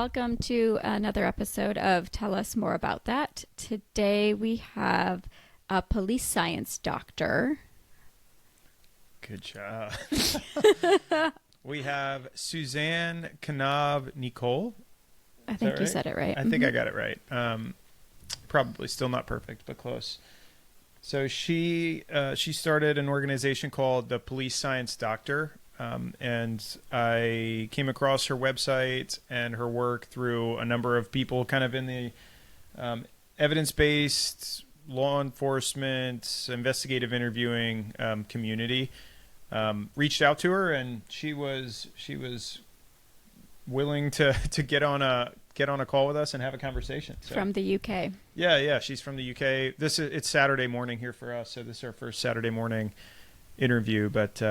welcome to another episode of Tell Us More About That. Today we have a police science doctor. Good job. We have Suzanne Knabe-Nicol. I think you said it right. I think I got it right. Probably still not perfect, but close. So she started an organization called the Police Science Doctor. And I came across her website and her work through a number of people kind of in the evidence-based law enforcement, investigative interviewing community. Reached out to her, and she was willing to get on a call with us and have a conversation. So, from the UK. Yeah, she's from the UK. It's Saturday morning here for us, so this is our first Saturday morning interview, but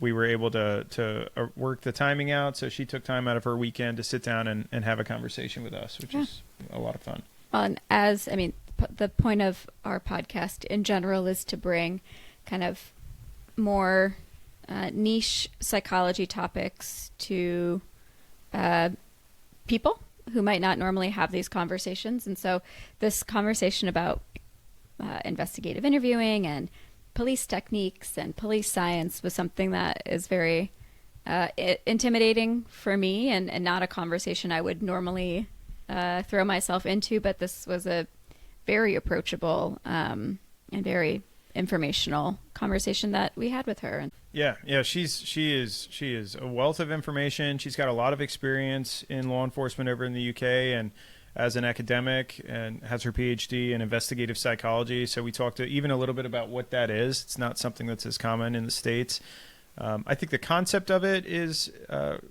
we were able to work the timing out, so she took time out of her weekend to sit down and have a conversation with us, which is a lot of fun. And the point of our podcast in general is to bring kind of more niche psychology topics to people who might not normally have these conversations. And so this conversation about investigative interviewing and police techniques and police science was something that is very intimidating for me and not a conversation I would normally throw myself into. But this was a very approachable and very informational conversation that we had with her. Yeah, she is a wealth of information. She's got a lot of experience in law enforcement over in the UK and as an academic, and has her PhD in investigative psychology. So we talked even a little bit about what that is. It's not something that's as common in the States. I think the concept of it is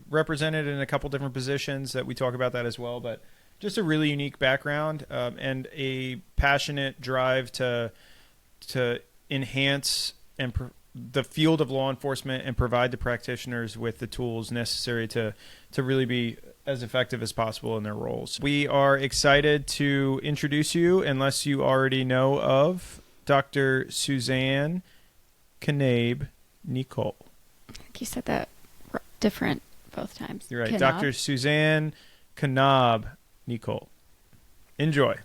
represented in a couple different positions that we talk about that as well, but just a really unique background and a passionate drive to enhance the field of law enforcement and provide the practitioners with the tools necessary to really be as effective as possible in their roles. We are excited to introduce you, unless you already know of, Dr. Suzanne Knabe-Nicol. I think you said that different both times. You're right. Knabe. Dr. Suzanne Knabe-Nicol. Enjoy.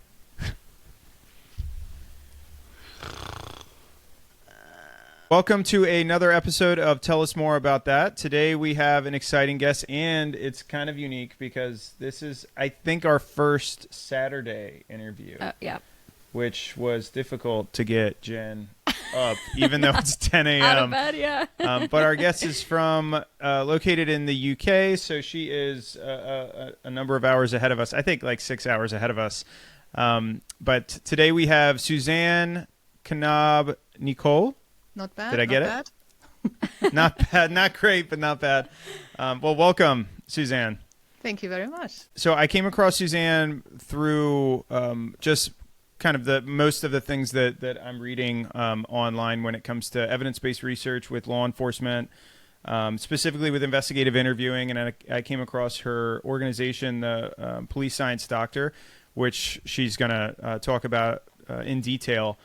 Welcome to another episode of Tell Us More About That. Today we have an exciting guest, and it's kind of unique because this is, I think, our first Saturday interview. Yeah. Which was difficult to get Jen up, even though it's 10 a.m. Out of bed, yeah. But our guest is located in the UK, so she is a number of hours ahead of us. I think like 6 hours ahead of us. But today we have Suzanne Knabe-Nicol. Not bad. Did I get it? Not bad, not great, but not bad. Well, welcome, Suzanne. Thank you very much. So I came across Suzanne through just kind of most of the things that I'm reading online when it comes to evidence-based research with law enforcement, specifically with investigative interviewing. And I came across her organization, the Police Science Doctor, which she's going to talk about in detail.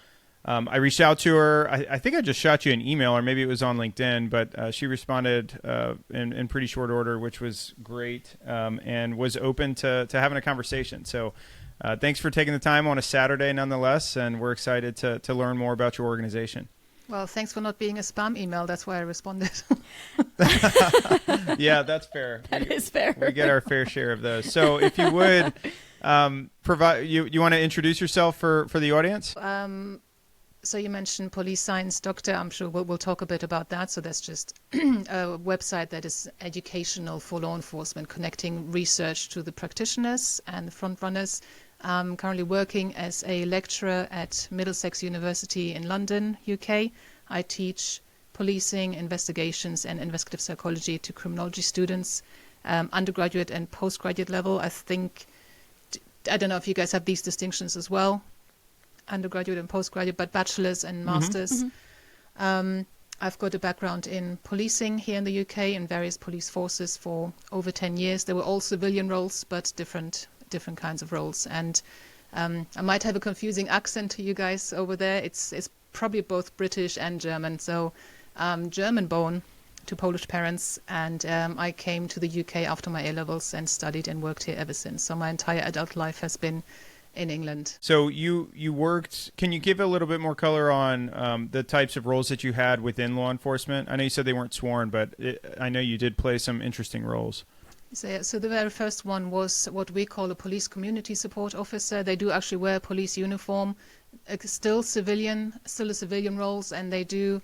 I reached out to her. I think I just shot you an email, or maybe it was on LinkedIn, but she responded in pretty short order, which was great, and was open to having a conversation. So thanks for taking the time on a Saturday nonetheless, and we're excited to learn more about your organization. Well, thanks for not being a spam email. That's why I responded. Yeah, that's fair. That is fair. We get our fair share of those. So if you would provide, you want to introduce yourself for the audience? So you mentioned Police Science Doctor. I'm sure we'll talk a bit about that. So that's just a website that is educational for law enforcement, connecting research to the practitioners and the front runners. I'm currently working as a lecturer at Middlesex University in London, UK. I teach policing, investigations, and investigative psychology to criminology students, undergraduate and postgraduate level. I don't know if you guys have these distinctions as well. Undergraduate and postgraduate, but bachelor's and master's. Mm-hmm. I've got a background in policing here in the UK in various police forces for over 10 years. They were all civilian roles, but different kinds of roles. And I might have a confusing accent to you guys over there. It's probably both British and German. So German born, to Polish parents, and I came to the UK after my A-levels and studied and worked here ever since. So my entire adult life has been in England. So you worked. Can you give a little bit more color on the types of roles that you had within law enforcement? I know you said they weren't sworn, but I know you did play some interesting roles. So the very first one was what we call a police community support officer. They do actually wear a police uniform, still a civilian roles, and they do.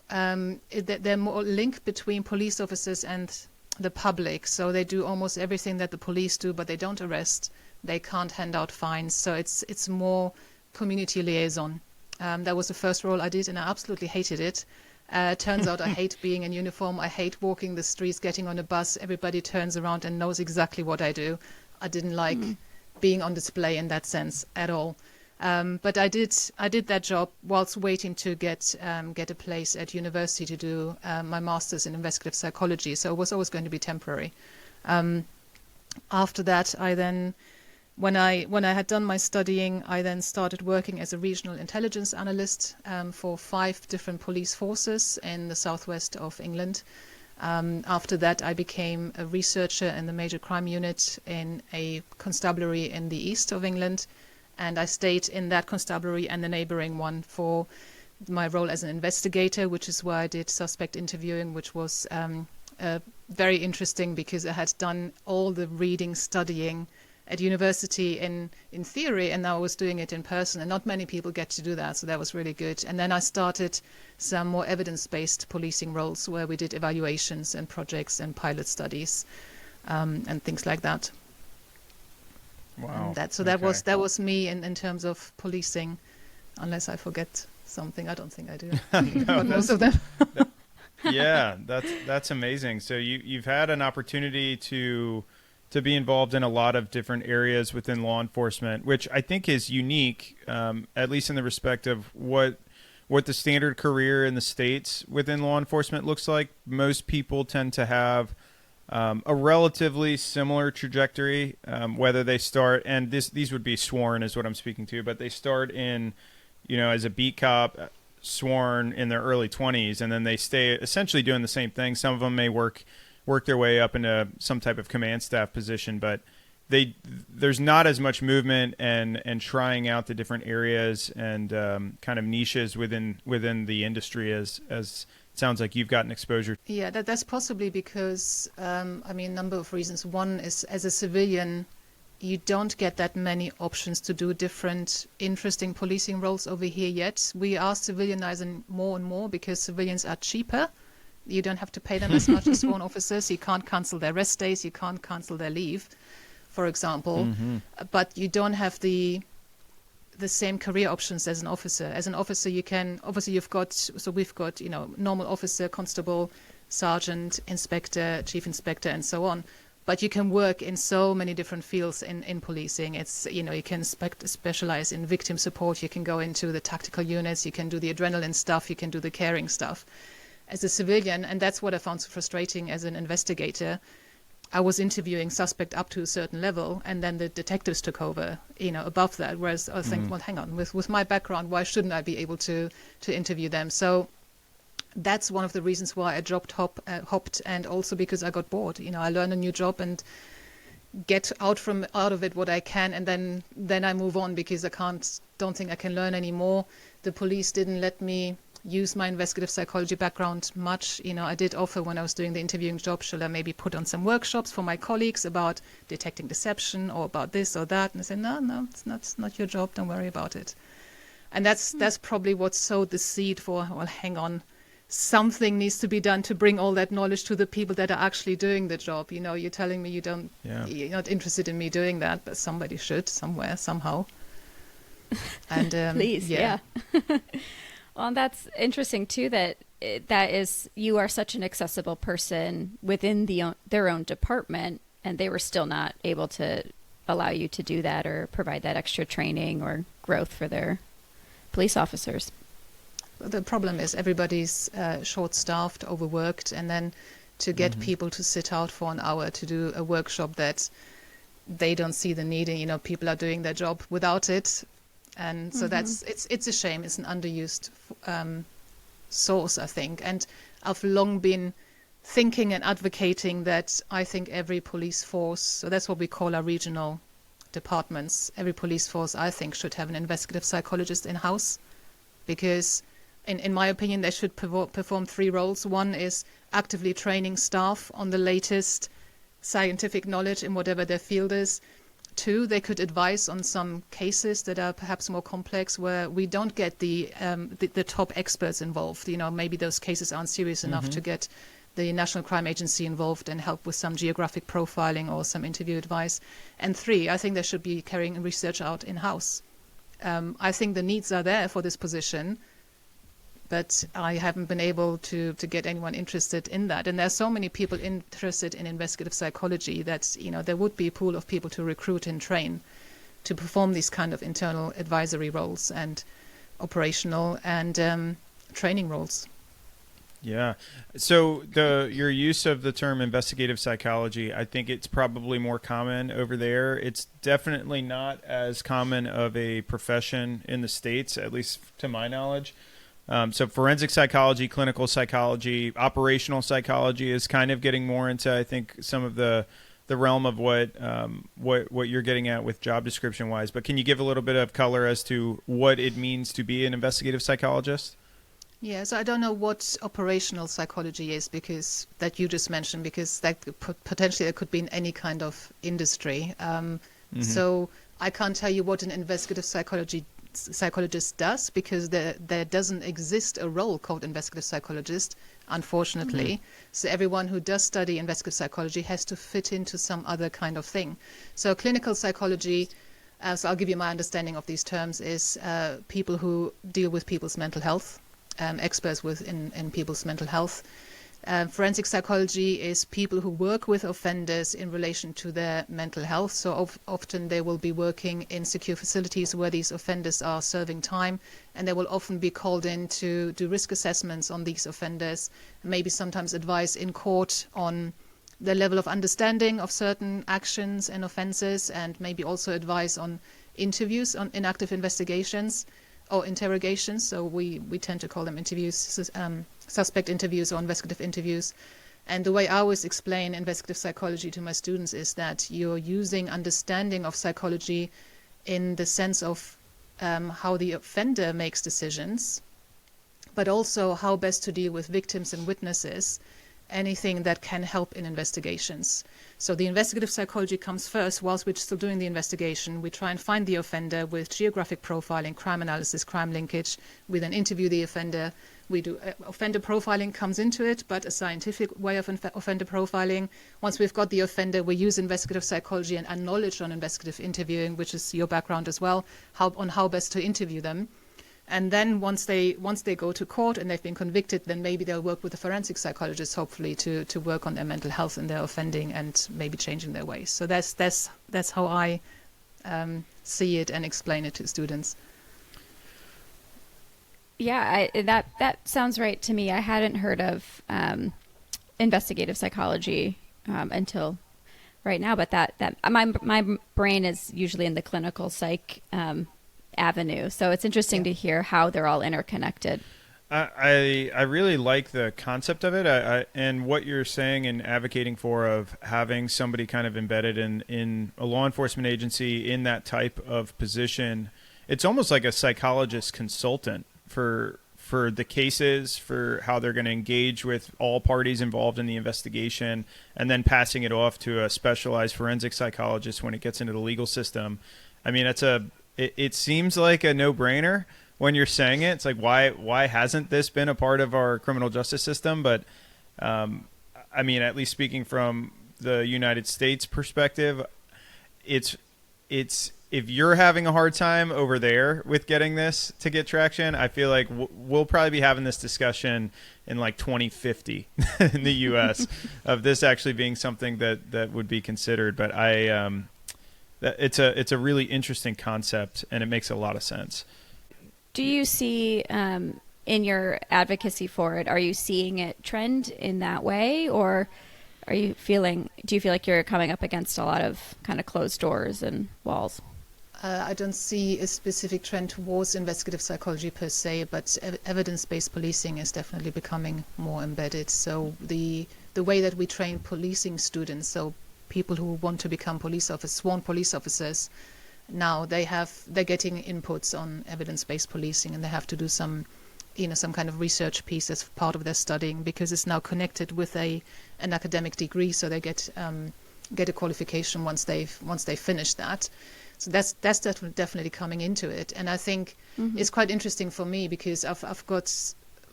They're more link between police officers and the public. So they do almost everything that the police do, but they don't arrest. They can't hand out fines, so it's more community liaison. That was the first role I did, and I absolutely hated it. Turns out I hate being in uniform. I hate walking the streets, getting on a bus. Everybody turns around and knows exactly what I do. I didn't like being on display in that sense at all. But I did that job whilst waiting to get a place at university to do my master's in investigative psychology. So it was always going to be temporary. After that, when I had done my studying, I then started working as a regional intelligence analyst for 5 different police forces in the southwest of England. After that, I became a researcher in the major crime unit in a constabulary in the east of England, and I stayed in that constabulary and the neighbouring one for my role as an investigator, which is where I did suspect interviewing, which was very interesting because I had done all the reading, studying at university in theory, and now I was doing it in person, and not many people get to do that, so that was really good. And then I started some more evidence-based policing roles where we did evaluations and projects and pilot studies and things like that. Wow. That was me in terms of policing, unless I forget something. I don't think I do. But most of them. Yeah, that's amazing. So you've had an opportunity to be involved in a lot of different areas within law enforcement, which I think is unique, at least in the respect of what the standard career in the States within law enforcement looks like. Most people tend to have a relatively similar trajectory, whether they start, and these would be sworn is what I'm speaking to, but they start in, as a beat cop, sworn in their early 20s, and then they stay essentially doing the same thing. Some of them may work their way up into some type of command staff position, but there's not as much movement and trying out the different areas and kind of niches within the industry as it sounds like you've gotten exposure. Yeah, that's possibly because, a number of reasons. One is, as a civilian, you don't get that many options to do different interesting policing roles over here yet. We are civilianizing more and more because civilians are cheaper. You don't have to pay them as much as sworn officers. You can't cancel their rest days. You can't cancel their leave, for example. Mm-hmm. But you don't have the same career options as an officer. As an officer, we've got normal officer, constable, sergeant, inspector, chief inspector, and so on. But you can work in so many different fields in policing. It's, you can specialize in victim support. You can go into the tactical units. You can do the adrenaline stuff. You can do the caring stuff. As a civilian, and that's what I found so frustrating as an investigator, I was interviewing suspect up to a certain level, and then the detectives took over, above that. Whereas I think, well, hang on, with my background, why shouldn't I be able to interview them? So that's one of the reasons why I hopped, and also because I got bored. I learn a new job and get out of it what I can, and then I move on because don't think I can learn anymore. The police didn't let me use my investigative psychology background much. I did offer when I was doing the interviewing job, shall I maybe put on some workshops for my colleagues about detecting deception or about this or that? And I said, no, it's not your job. Don't worry about it. And that's probably what sowed the seed for, well, hang on, something needs to be done to bring all that knowledge to the people that are actually doing the job. You're telling me you're not interested in me doing that, but somebody should somewhere, somehow. And please, yeah. Well, that's interesting too. That is, you are such an accessible person within their own department, and they were still not able to allow you to do that or provide that extra training or growth for their police officers. The problem is everybody's short-staffed, overworked, and then to get people to sit out for an hour to do a workshop that they don't see the need in. People are doing their job without it. And so it's a shame. It's an underused source, I think. And I've long been thinking and advocating that I think every police force, so that's what we call our regional departments, every police force, I think, should have an investigative psychologist in-house, because in my opinion, they should perform three roles. One is actively training staff on the latest scientific knowledge in whatever their field is. Two, they could advise on some cases that are perhaps more complex, where we don't get the top experts involved. You know, maybe those cases aren't serious enough to get the National Crime Agency involved and help with some geographic profiling or some interview advice. And three, I think they should be carrying research out in-house. I think the needs are there for this position, but I haven't been able to get anyone interested in that. And there are so many people interested in investigative psychology that, you know, there would be a pool of people to recruit and train to perform these kind of internal advisory roles and operational and training roles. Yeah. So your use of the term investigative psychology, I think it's probably more common over there. It's definitely not as common of a profession in the States, at least to my knowledge. So forensic psychology, clinical psychology, operational psychology is kind of getting more into, I think, some of the realm of what you're getting at with job description wise. But can you give a little bit of color as to what it means to be an investigative psychologist? Yeah, so I don't know what operational psychology is, because that you just mentioned, because that potentially it could be in any kind of industry. So I can't tell you what an investigative psychologist does, because there doesn't exist a role called investigative psychologist, unfortunately. So everyone who does study investigative psychology has to fit into some other kind of thing. So clinical psychology, so I'll give you my understanding of these terms, is people who deal with people's mental health. Experts in people's mental health. Forensic psychology is people who work with offenders in relation to their mental health. So often they will be working in secure facilities where these offenders are serving time, and they will often be called in to do risk assessments on these offenders, maybe sometimes advise in court on the level of understanding of certain actions and offences, and maybe also advise on interviews, on inactive investigations or interrogations. So we tend to call them interviews, suspect interviews or investigative interviews. And the way I always explain investigative psychology to my students is that you're using understanding of psychology in the sense of how the offender makes decisions, but also how best to deal with victims and witnesses, anything that can help in investigations. So the investigative psychology comes first. Whilst we're still doing the investigation, we try and find the offender with geographic profiling, crime analysis, crime linkage. We then interview the offender. We do offender profiling comes into it, but a scientific way of offender profiling. Once we've got the offender, we use investigative psychology and knowledge on investigative interviewing, which is your background as well, on how best to interview them. And then once they go to court and they've been convicted, then maybe they'll work with a forensic psychologist, hopefully, to work on their mental health and their offending and maybe changing their ways. So that's how I see it and explain it to students. Yeah, that sounds right to me. I hadn't heard of investigative psychology until right now, but that my brain is usually in the clinical psych avenue. So it's interesting to hear how they're all interconnected. I really like the concept of it, and what you're saying and advocating for, of having somebody kind of embedded in a law enforcement agency in that type of position. It's almost like a psychologist consultant for the cases, for how they're going to engage with all parties involved in the investigation, and then passing it off to a specialized forensic psychologist when it gets into the legal system. I mean, it seems like a no-brainer when you're saying it. It's like, why hasn't this been a part of our criminal justice system? But I mean, at least speaking from the United States perspective, it's if you're having a hard time over there with getting this to get traction, I feel like we'll probably be having this discussion in like 2050 in the U.S. of this actually being something that would be considered. But it's a really interesting concept, and it makes a lot of sense. Do you see in your advocacy for it, are you seeing it trend in that way, or do you feel like you're coming up against a lot of kind of closed doors and walls? I don't see a specific trend towards investigative psychology per se, but evidence-based policing is definitely becoming more embedded. So the the way that we train policing students, so people who want to become police officers, sworn police officers, now they're getting inputs on evidence-based policing, and they have to do some kind of research piece as part of their studying, because it's now connected with an academic degree, so they get a qualification once they've finished that. So that's definitely coming into it. And I think it's quite interesting for me, because I've got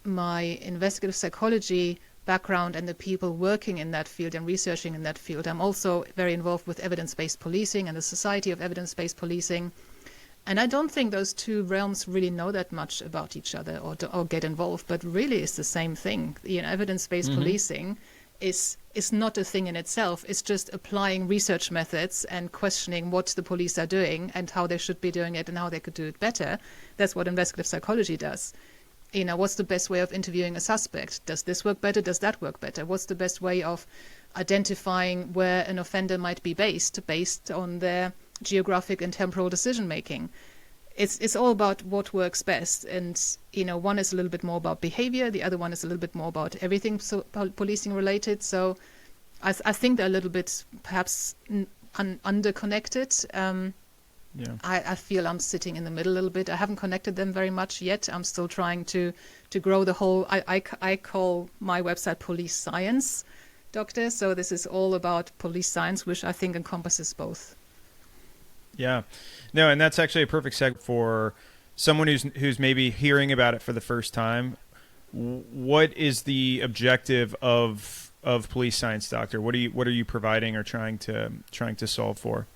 my investigative psychology background and the people working in that field and researching in that field. I'm also very involved with evidence-based policing and the Society of Evidence-Based Policing. And I don't think those two realms really know that much about each other or get involved, but really it's the same thing. Evidence-based policing is not a thing in itself. It's just applying research methods and questioning what the police are doing and how they should be doing it and how they could do it better. That's what investigative psychology does. What's the best way of interviewing a suspect? Does this work better? Does that work better? What's the best way of identifying where an offender might be based on their geographic and temporal decision making? It's all about what works best, and one is a little bit more about behavior, the other one is a little bit more about everything policing related. So I think they're a little bit perhaps underconnected. I feel I'm sitting in the middle a little bit. I haven't connected them very much yet. I'm still trying to grow the whole. I call my website Police Science Doctor. So this is all about police science, which I think encompasses both. Yeah, no, and that's actually a perfect segue for someone who's maybe hearing about it for the first time. What is the objective of Police Science Doctor? What are you providing or trying to solve for?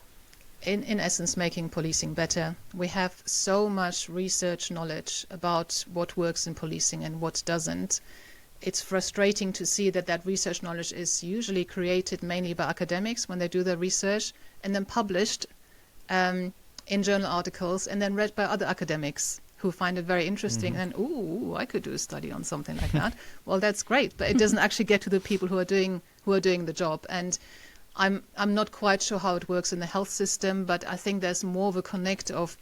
In essence, making policing better. We have so much research knowledge about what works in policing and what doesn't. It's frustrating to see that research knowledge is usually created mainly by academics when they do their research, and then published in journal articles, and then read by other academics who find it very interesting. And I could do a study on something like that. Well, that's great, but it doesn't actually get to the people who are doing the job. And I'm not quite sure how it works in the health system, but I think there's more of a connect of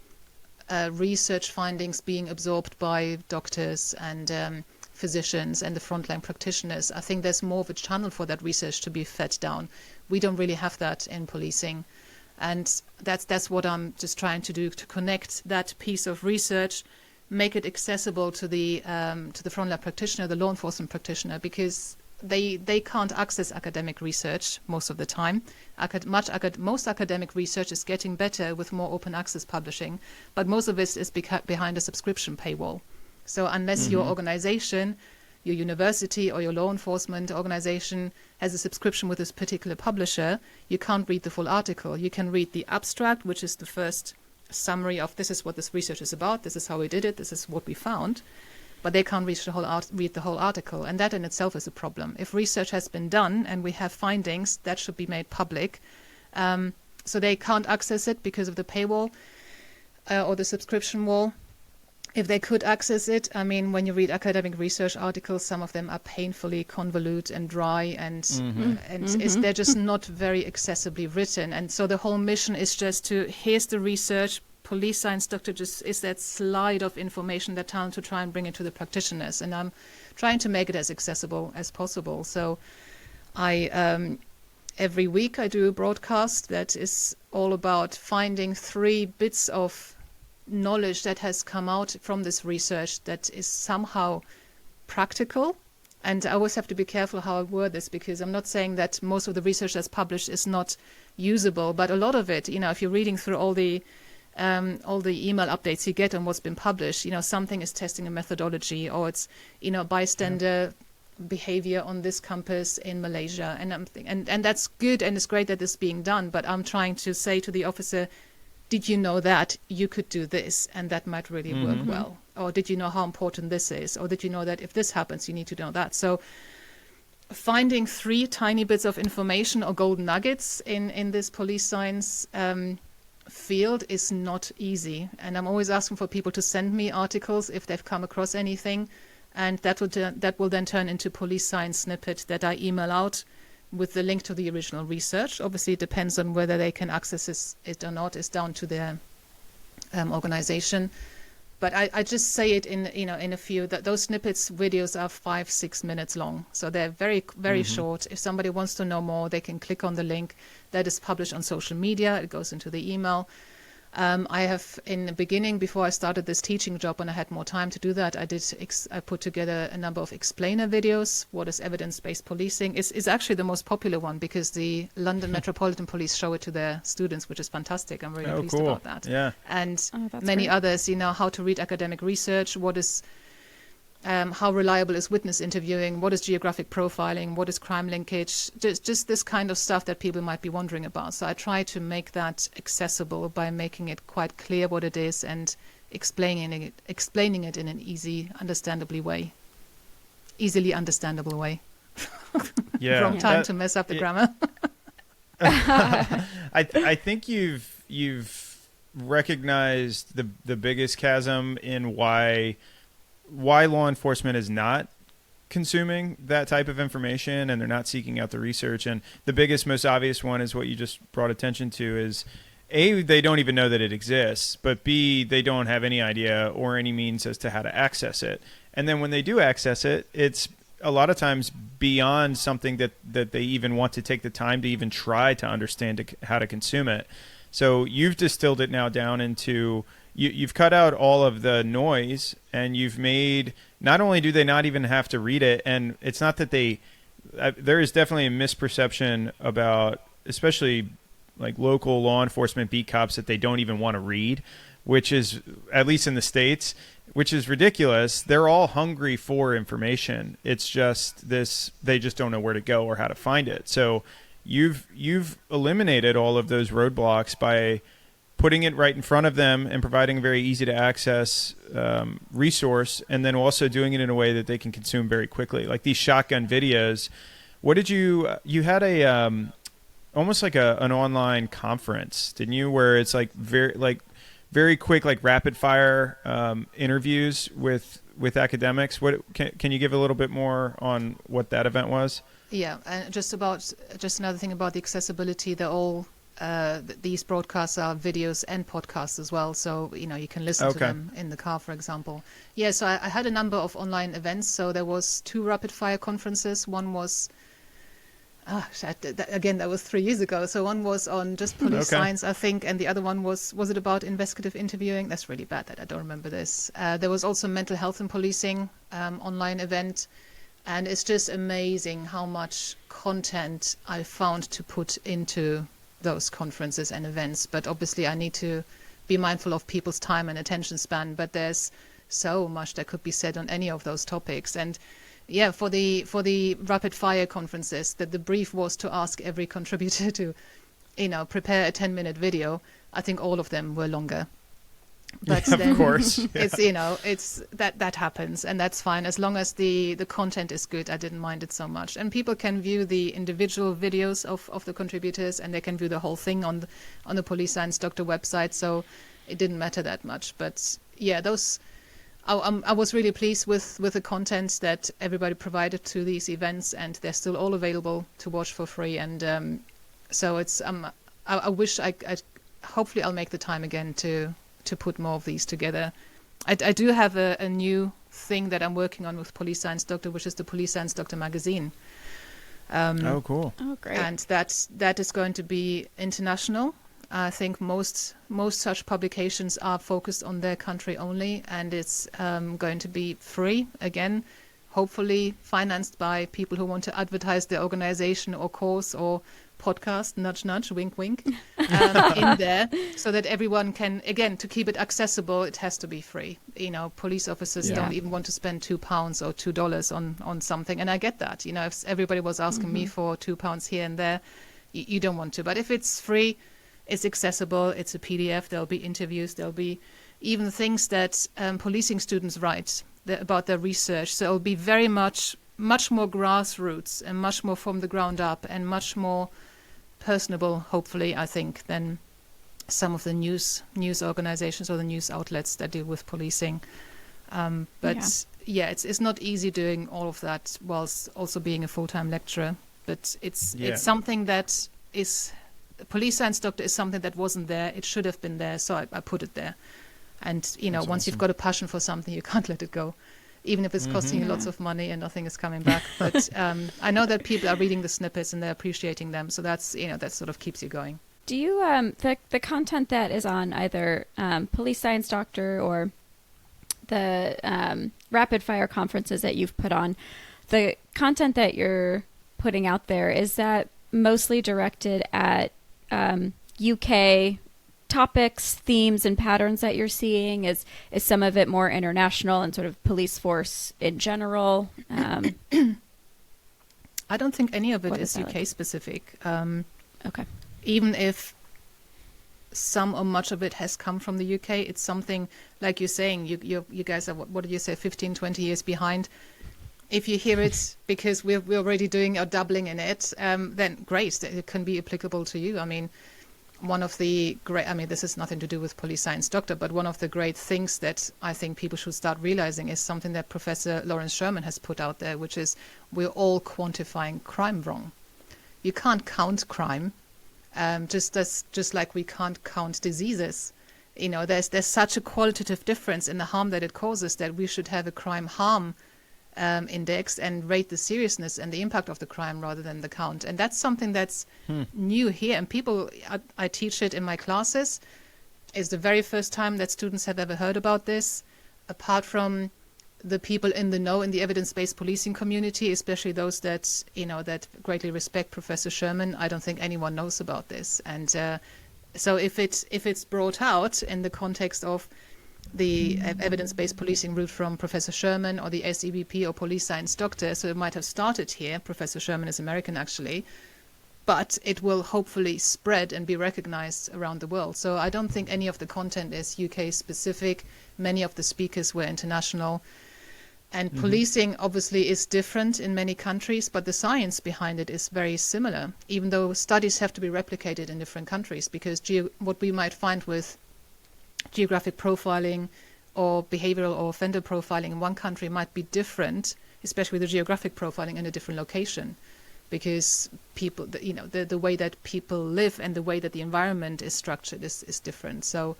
research findings being absorbed by doctors and physicians and the frontline practitioners. I think there's more of a channel for that research to be fed down. We don't really have that in policing. And that's what I'm just trying to do, to connect that piece of research, make it accessible to the frontline practitioner, the law enforcement practitioner, because they can't access academic research most of the time. Most academic research is getting better with more open access publishing, but most of it is behind a subscription paywall. So unless your organization, your university or your law enforcement organization has a subscription with this particular publisher, you can't read the full article. You can read the abstract, which is the first summary of this is what this research is about, this is how we did it, this is what we found, but they can't read the whole article, and that in itself is a problem. If research has been done and we have findings, that should be made public. So they can't access it because of the paywall or the subscription wall. If they could access it, I mean, when you read academic research articles, some of them are painfully convoluted and dry, and they're just not very accessibly written. And so the whole mission is just here's the research. Police Science Doctor just is that slide of information, that talent to try and bring it to the practitioners. And I'm trying to make it as accessible as possible. So every week I do a broadcast that is all about finding 3 bits of knowledge that has come out from this research that is somehow practical. And I always have to be careful how I word this, because I'm not saying that most of the research that's published is not usable, but a lot of it, if you're reading through all the email updates you get on what's been published, something is testing a methodology, or it's bystander behavior on this campus in Malaysia, and that's good, and it's great that it's being done, but I'm trying to say to the officer, did you know that you could do this and that might really work well? Or did you know how important this is? Or did you know that if this happens, you need to know that? So finding 3 tiny bits of information or golden nuggets in this police science field is not easy. And I'm always asking for people to send me articles if they've come across anything. And that will then turn into police science snippet that I email out with the link to the original research. Obviously, it depends on whether they can access it or not. It's down to their organization. But I just say it in a few, that those snippets videos are 5-6 minutes long. So they're very, very short. If somebody wants to know more, they can click on the link that is published on social media. It goes into the email. I have, in the beginning, before I started this teaching job, when I had more time to do that, I put together a number of explainer videos. What is evidence-based policing? Is actually the most popular one, because the London Metropolitan Police show it to their students, which is fantastic. I'm really pleased about that. Yeah. And that's many great. others, how to read academic research, what is how reliable is witness interviewing, what is geographic profiling, what is crime linkage, just this kind of stuff that people might be wondering about. So I try to make that accessible by making it quite clear what it is and explaining it in an easily understandable way. Yeah. Wrong time to mess up the grammar. I think you've recognized the biggest chasm in why law enforcement is not consuming that type of information, and they're not seeking out the research. And the biggest, most obvious one is what you just brought attention to is, A, they don't even know that it exists, but B, they don't have any idea or any means as to how to access it. And then when they do access it, it's a lot of times beyond something that they even want to take the time to even try to understand how to consume it. So you've distilled it now down into, you've cut out all of the noise, and you've made, not only do they not even have to read it, and it's not that there is definitely a misperception about, especially like local law enforcement beat cops, that they don't even want to read, which is, at least in the States, which is ridiculous. They're all hungry for information. It's just they just don't know where to go or how to find it. So you've eliminated all of those roadblocks by putting it right in front of them and providing a very easy to access resource, and then also doing it in a way that they can consume very quickly. Like these shotgun videos. What did you had a almost like an online conference, didn't you, where it's like very quick, like rapid fire interviews with academics? What can you give a little bit more on what that event was? Yeah, and just another thing about the accessibility. They're all these broadcasts are videos and podcasts as well, so you can listen to them in the car, for example. Yeah, so I had a number of online events. So there was 2 rapid fire conferences. One was that was 3 years ago. So one was on just police science, I think, and the other one was it about investigative interviewing? That's really bad that I don't remember this. There was also mental health and policing online event. And it's just amazing how much content I found to put into those conferences and events. But obviously I need to be mindful of people's time and attention span. But there's so much that could be said on any of those topics. And yeah, for the rapid fire conferences, that the brief was to ask every contributor to, prepare a 10-minute video. I think all of them were longer. But yeah, then of course. Yeah. it's that happens, and that's fine as long as the content is good. I didn't mind it so much, and people can view the individual videos of the contributors, and they can view the whole thing on the Police Science Doctor website. So it didn't matter that much. But yeah, I was really pleased with the content that everybody provided to these events, and they're still all available to watch for free. And so it's I wish I hopefully I'll make the time again to put more of these together. I do have a new thing that I'm working on with Police Science Doctor, which is the Police Science Doctor magazine. Oh, cool. Oh, great. And that is going to be international. I think most such publications are focused on their country only, and it's going to be free, again, hopefully financed by people who want to advertise their organization or course or podcast, nudge, nudge, wink, wink, in there, so that everyone can, again, to keep it accessible, it has to be free. Police officers don't even want to spend £2 or $2 on something, and I get that. If everybody was asking me for £2 here and there, you don't want to. But if it's free, it's accessible, it's a PDF, there'll be interviews, there'll be even things that policing students write about their research. So it'll be very much more grassroots and much more from the ground up and much more personable, hopefully, I think, than some of the news organizations or the news outlets that deal with policing. But it's not easy doing all of that whilst also being a full-time lecturer. But it's something that is, Police Science Doctor is something that wasn't there. It should have been there, so I put it there. And, That's once you've got a passion for something, you can't let it go, even if it's costing you lots of money and nothing is coming back. But I know that people are reading the snippets and they're appreciating them. So that's, that sort of keeps you going. Do you, the content that is on either Police Science Doctor or the rapid fire conferences that you've put on, the content that you're putting out there, is that mostly directed at UK topics, themes, and patterns that you're seeing? Is some of it more international and sort of police force in general? I don't think any of it is UK like? specific. Okay. Even if some or much of it has come from the UK, it's something, like you're saying, you guys are, what did you say, 15, 20 years behind. If you hear it because we're already doing or doubling in it, then great, it can be applicable to you. I mean, one of the great, this has nothing to do with Police Science Doctor, but one of the great things that I think people should start realizing is something that Professor Lawrence Sherman has put out there, which is we're all quantifying crime wrong. You can't count crime, just like we can't count diseases. There's such a qualitative difference in the harm that it causes that we should have a crime harm index and rate the seriousness and the impact of the crime rather than the count. And that's something that's new here. And I teach it in my classes. It's the very first time that students have ever heard about this, apart from the people in the know in the evidence-based policing community, especially those that, that greatly respect Professor Sherman. I don't think anyone knows about this. And so if it's brought out in the context of the evidence-based policing route from Professor Sherman or the SEBP or Police Science Doctor, so it might have started here. Professor Sherman is American, actually, but it will hopefully spread and be recognized around the world. So I don't think any of the content is UK specific. Many of the speakers were international. And policing obviously is different in many countries, but the science behind it is very similar, even though studies have to be replicated in different countries, because what we might find with geographic profiling or behavioral or offender profiling in one country might be different, especially with the geographic profiling in a different location, because people, the way that people live and the way that the environment is structured is different. So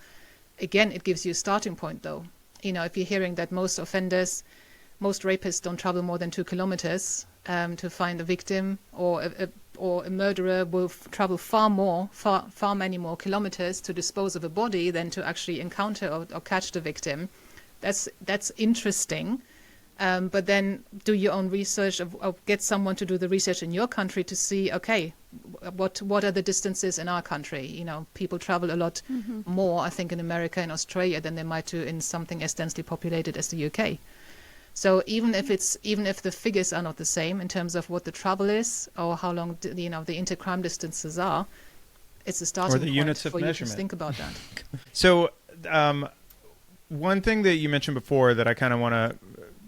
again, it gives you a starting point, though. If you're hearing that most rapists don't travel more than 2 kilometers to find a victim, or a murderer will travel far many more kilometers to dispose of a body than to actually encounter or catch the victim. That's interesting. But then do your own research or get someone to do the research in your country to see, okay, what are the distances in our country? People travel a lot more, I think, in America and Australia than they might do in something as densely populated as the UK. So even if the figures are not the same in terms of what the travel is or how long the inter-crime distances are, it's a starting point units of for measurement. you to think about that. So one thing that you mentioned before that I kind of want to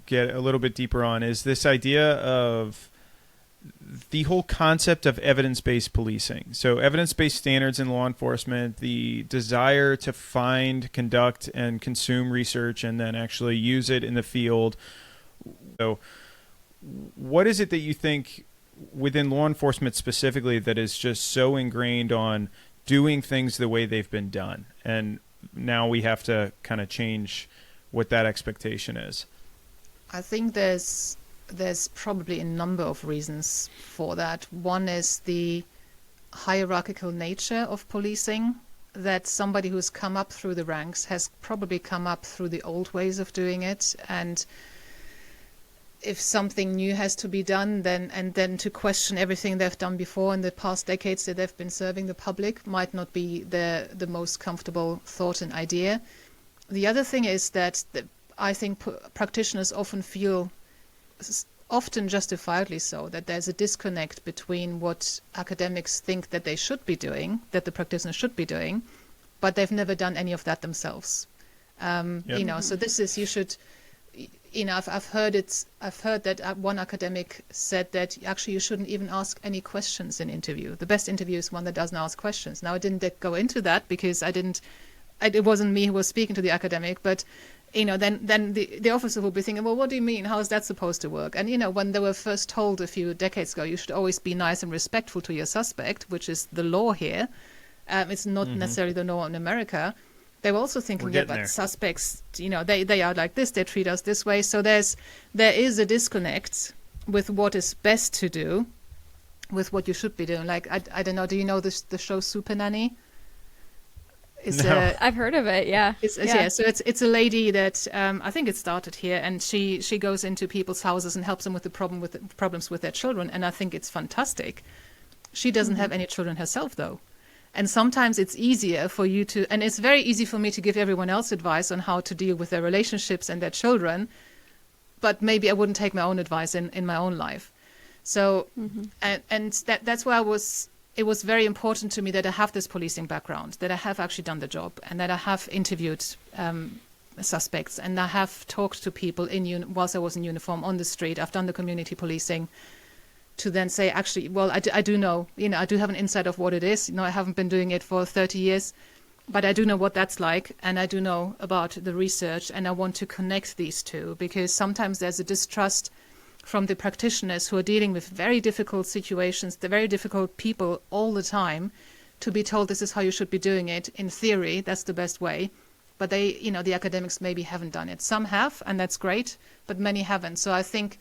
get a little bit deeper on is this idea of the whole concept of evidence-based policing. So evidence-based standards in law enforcement, the desire to find, conduct, and consume research and then actually use it in the field. So what is it that you think within law enforcement specifically that is just so ingrained on doing things the way they've been done? And now we have to kind of change what that expectation is. I think there's probably a number of reasons for that. One is the hierarchical nature of policing, that somebody who's come up through the ranks has probably come up through the old ways of doing it, and if something new has to be done, then to question everything they've done before in the past decades that they've been serving the public might not be the most comfortable thought and idea. The other thing is that I think practitioners often feel, often justifiably so, that there's a disconnect between what academics think that they should be doing, that the practitioners should be doing, but they've never done any of that themselves. So this is, you should, I've heard that one academic said that actually you shouldn't even ask any questions in interview. The best interview is one that doesn't ask questions. Now, I didn't go into that because it wasn't me who was speaking to the academic, but then the officer will be thinking, well, what do you mean? How is that supposed to work? And, when they were first told a few decades ago, you should always be nice and respectful to your suspect, which is the law here. It's not necessarily the law in America. they were also thinking, We're yeah, getting but there. suspects, they are like this, they treat us this way. So there is a disconnect with what is best to do, with what you should be doing. Like, I don't know, do you know the show Super Nanny? It's No. I've heard of it. Yeah. So it's a lady that I think it started here, and she goes into people's houses and helps them with the problems with their children, and I think it's fantastic. She doesn't have any children herself, though, and sometimes it's easier for you to, and it's very easy for me to give everyone else advice on how to deal with their relationships and their children, but maybe I wouldn't take my own advice in my own life. So and that's why it was very important to me that I have this policing background, that I have actually done the job, and that I have interviewed suspects, and I have talked to people whilst I was in uniform on the street. I've done the community policing, to then say, actually, well, I do know, I do have an insight of what it is. I haven't been doing it for 30 years, but I do know what that's like, and I do know about the research, and I want to connect these two, because sometimes there's a distrust from the practitioners who are dealing with very difficult situations, the very difficult people all the time, to be told this is how you should be doing it. In theory, that's the best way. But the academics maybe haven't done it. Some have, and that's great, but many haven't. So I think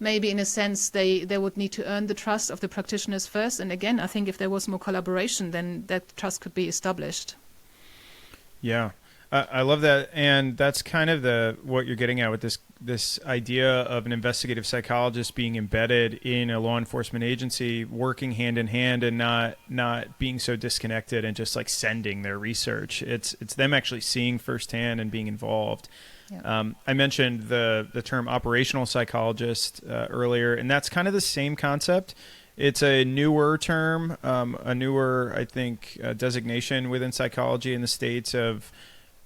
maybe in a sense they would need to earn the trust of the practitioners first. And again, I think if there was more collaboration, then that trust could be established. Yeah. I love that, and that's kind of what you're getting at with this idea of an investigative psychologist being embedded in a law enforcement agency, working hand in hand, and not being so disconnected and just like sending their research. It's them actually seeing firsthand and being involved. Yeah. I mentioned the term operational psychologist earlier, and that's kind of the same concept. It's a newer term, I think, designation within psychology in the States of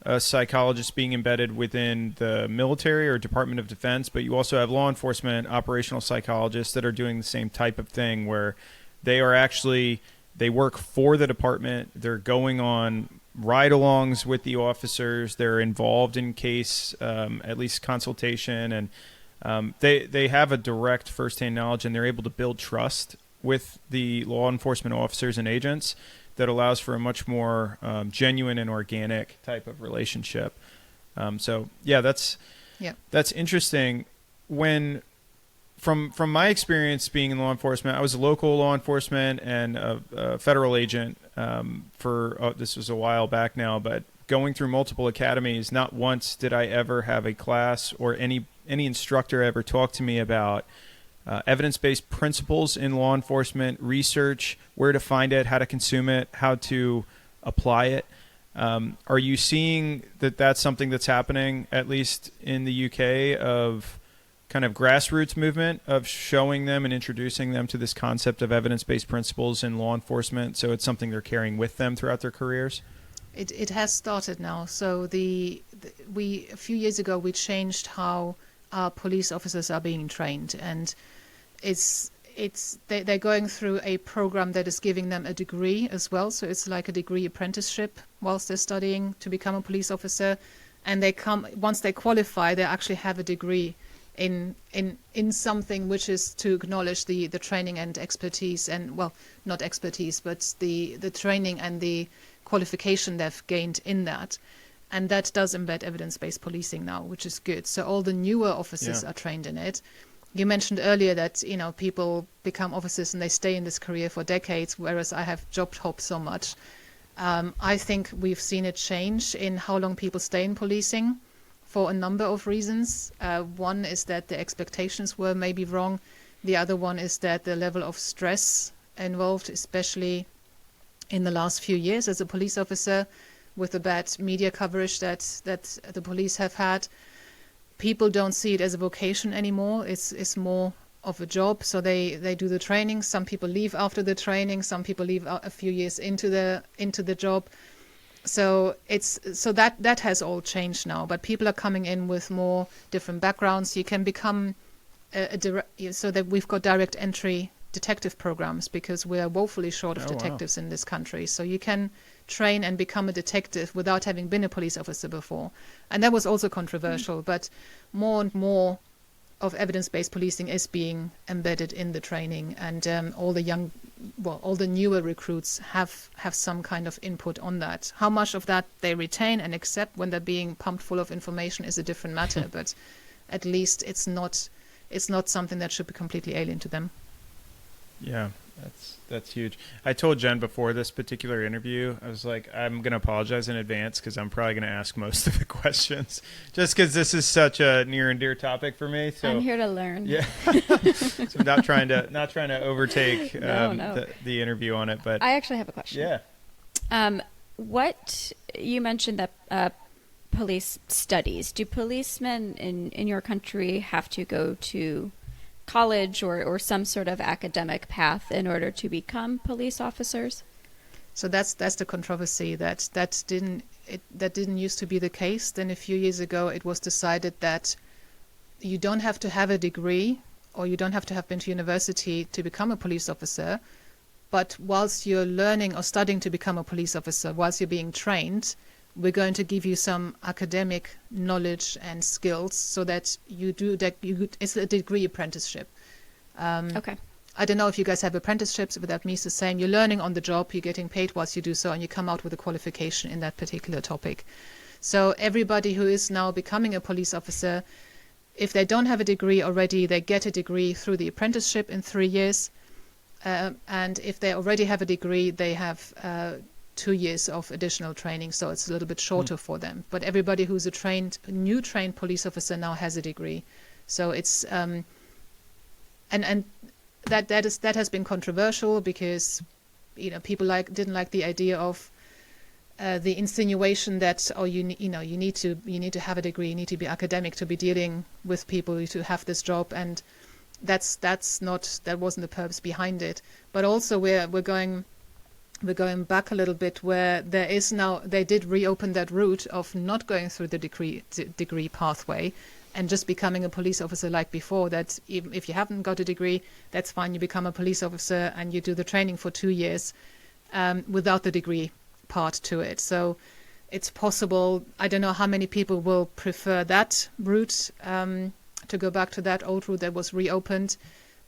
a psychologist being embedded within the military or Department of Defense, but you also have law enforcement operational psychologists that are doing the same type of thing, where they work for the department. They're going on ride-alongs with the officers. They're involved in case, at least consultation, and they have a direct firsthand knowledge, and they're able to build trust with the law enforcement officers and agents that allows for a much more genuine and organic type of relationship. So yeah, that's interesting. From my experience being in law enforcement, I was a local law enforcement and a federal agent this was a while back now, but going through multiple academies, not once did I ever have a class or any instructor ever talk to me about evidence-based principles in law enforcement, research, where to find it, how to consume it, how to apply it. Are you seeing that that's something that's happening, at least in the UK, of kind of grassroots movement of showing them and introducing them to this concept of evidence-based principles in law enforcement, so it's something they're carrying with them throughout their careers? It has started now. So a few years ago we changed how our police officers are being trained, and they're going through a program that is giving them a degree as well. So it's like a degree apprenticeship whilst they're studying to become a police officer, and once they qualify, they actually have a degree in something which is to acknowledge the training and expertise, and well, not expertise, but the training and the qualification they've gained in that. And that does embed evidence-based policing now, which is good. So all the newer officers are trained in it. You mentioned earlier that people become officers and they stay in this career for decades, whereas I have job hopped so much. I think we've seen a change in how long people stay in policing for a number of reasons. One is that the expectations were maybe wrong. The other one is that the level of stress involved, especially in the last few years as a police officer, with the bad media coverage that the police have had, people don't see it as a vocation anymore. It's more of a job. So they do the training. Some people leave after the training. Some people leave a few years into the job. So that has all changed now. But people are coming in with more different backgrounds. You can become so that we've got direct entry detective programs, because we are woefully short of detectives in this country. So you can train and become a detective without having been a police officer before. And that was also controversial, but more and more of evidence-based policing is being embedded in the training, and all the young all the newer recruits have some kind of input on that. How much of that they retain and accept when they're being pumped full of information is a different matter, but at least it's not something that should be completely alien to them. Yeah, that's huge. I told Jen before this particular interview, I was like, I'm going to apologize in advance because I'm probably going to ask most of the questions just because this is such a near and dear topic for me. So I'm here to learn. Yeah. So I'm not trying to overtake the interview on it, but I actually have a question. Yeah. What you mentioned that police studies. Do policemen in your country have to go to college or some sort of academic path in order to become police officers? So that's the controversy that didn't used to be the case. Then a few years ago, it was decided that you don't have to have a degree or you don't have to have been to university to become a police officer. But whilst you're learning or studying to become a police officer, whilst you're being trained, we're going to give you some academic knowledge and skills so that it's a degree apprenticeship. Okay. I don't know if you guys have apprenticeships, but that means the same. You're learning on the job, you're getting paid whilst you do so, and you come out with a qualification in that particular topic. So everybody who is now becoming a police officer, if they don't have a degree already, they get a degree through the apprenticeship in 3 years. And if they already have a degree, they have 2 years of additional training, so it's a little bit shorter for them. But everybody who's a new trained police officer now has a degree. So it's and that has been controversial because people didn't like the idea of the insinuation that you need to have a degree, you need to be academic to be dealing with people, to have this job, and that wasn't the purpose behind it. But also we're going back a little bit where they did reopen that route of not going through the degree pathway and just becoming a police officer like before, that even if you haven't got a degree, that's fine, you become a police officer and you do the training for 2 years without the degree part to it. So it's possible, I don't know how many people will prefer that route, to go back to that old route that was reopened.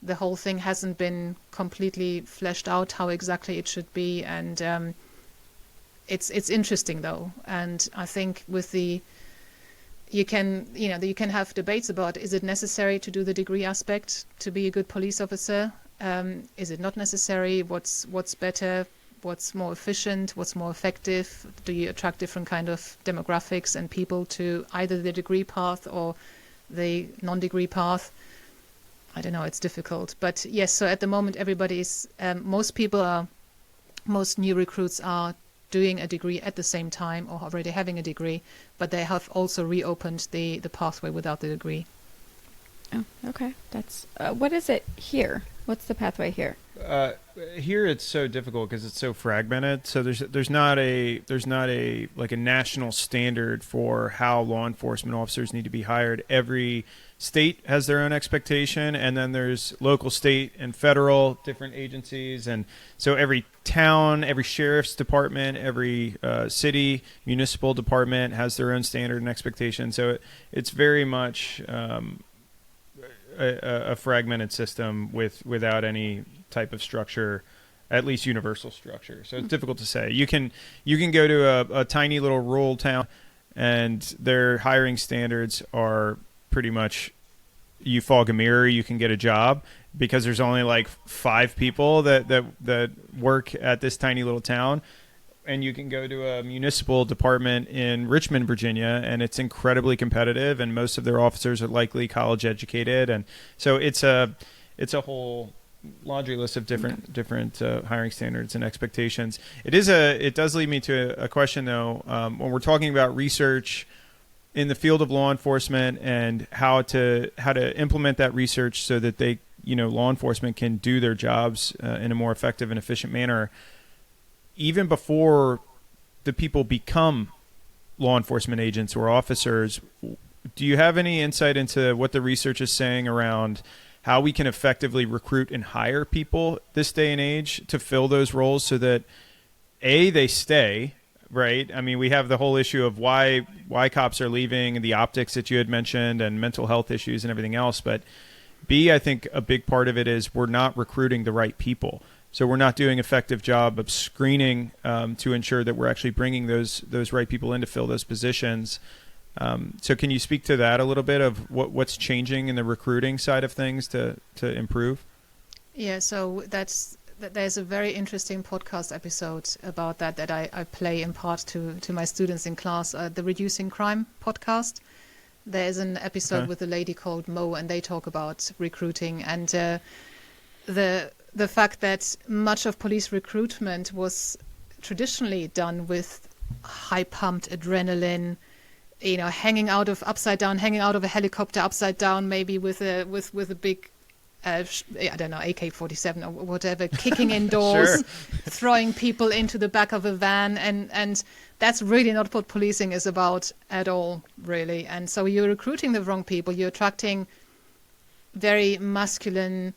The whole thing hasn't been completely fleshed out how exactly it should be, and it's interesting though. And I think with you can have debates about, is it necessary to do the degree aspect to be a good police officer? Is it not necessary? What's better? What's more efficient? What's more effective? Do you attract different kind of demographics and people to either the degree path or the non-degree path? I don't know, it's difficult. But yes, so at the moment most new recruits are doing a degree at the same time or already having a degree, but they have also reopened the pathway without the degree. Oh, okay. That's what is it here? What's the pathway here? Here it's so difficult because it's so fragmented. So there's not a like a national standard for how law enforcement officers need to be hired. Every state has their own expectation, and then there's local, state, and federal different agencies, and so every town, every sheriff's department, every city municipal department has their own standard and expectation. So it's very much a fragmented system without any type of structure, at least universal structure. So it's difficult to say. You can go to a tiny little rural town, and their hiring standards are pretty much, you fog a mirror, you can get a job, because there's only like 5 people that work at this tiny little town. And you can go to a municipal department in Richmond, Virginia, and it's incredibly competitive, and most of their officers are likely college educated, and so it's a whole laundry list of different hiring standards and expectations. It does lead me to a question though, when we're talking about research in the field of law enforcement and how to implement that research so that law enforcement can do their jobs in a more effective and efficient manner. Even before the people become law enforcement agents or officers, do you have any insight into what the research is saying around how we can effectively recruit and hire people this day and age to fill those roles so that they stay, right? I mean, we have the whole issue of why cops are leaving, and the optics that you had mentioned, and mental health issues and everything else. But B, I think a big part of it is we're not recruiting the right people. So we're not doing effective job of screening to ensure that we're actually bringing those right people in to fill those positions. So can you speak to that a little bit of what's changing in the recruiting side of things to improve? Yeah, so there's a very interesting podcast episode about that I play in part to my students in class, the Reducing Crime podcast. There is an episode with a lady called Mo, and they talk about recruiting and the fact that much of police recruitment was traditionally done with high-pumped adrenaline, hanging out of a helicopter upside down, maybe with a big I don't know, AK-47 or whatever, kicking indoors, Sure. throwing people into the back of a van. And that's really not what policing is about at all, really. And so you're recruiting the wrong people. You're attracting very masculine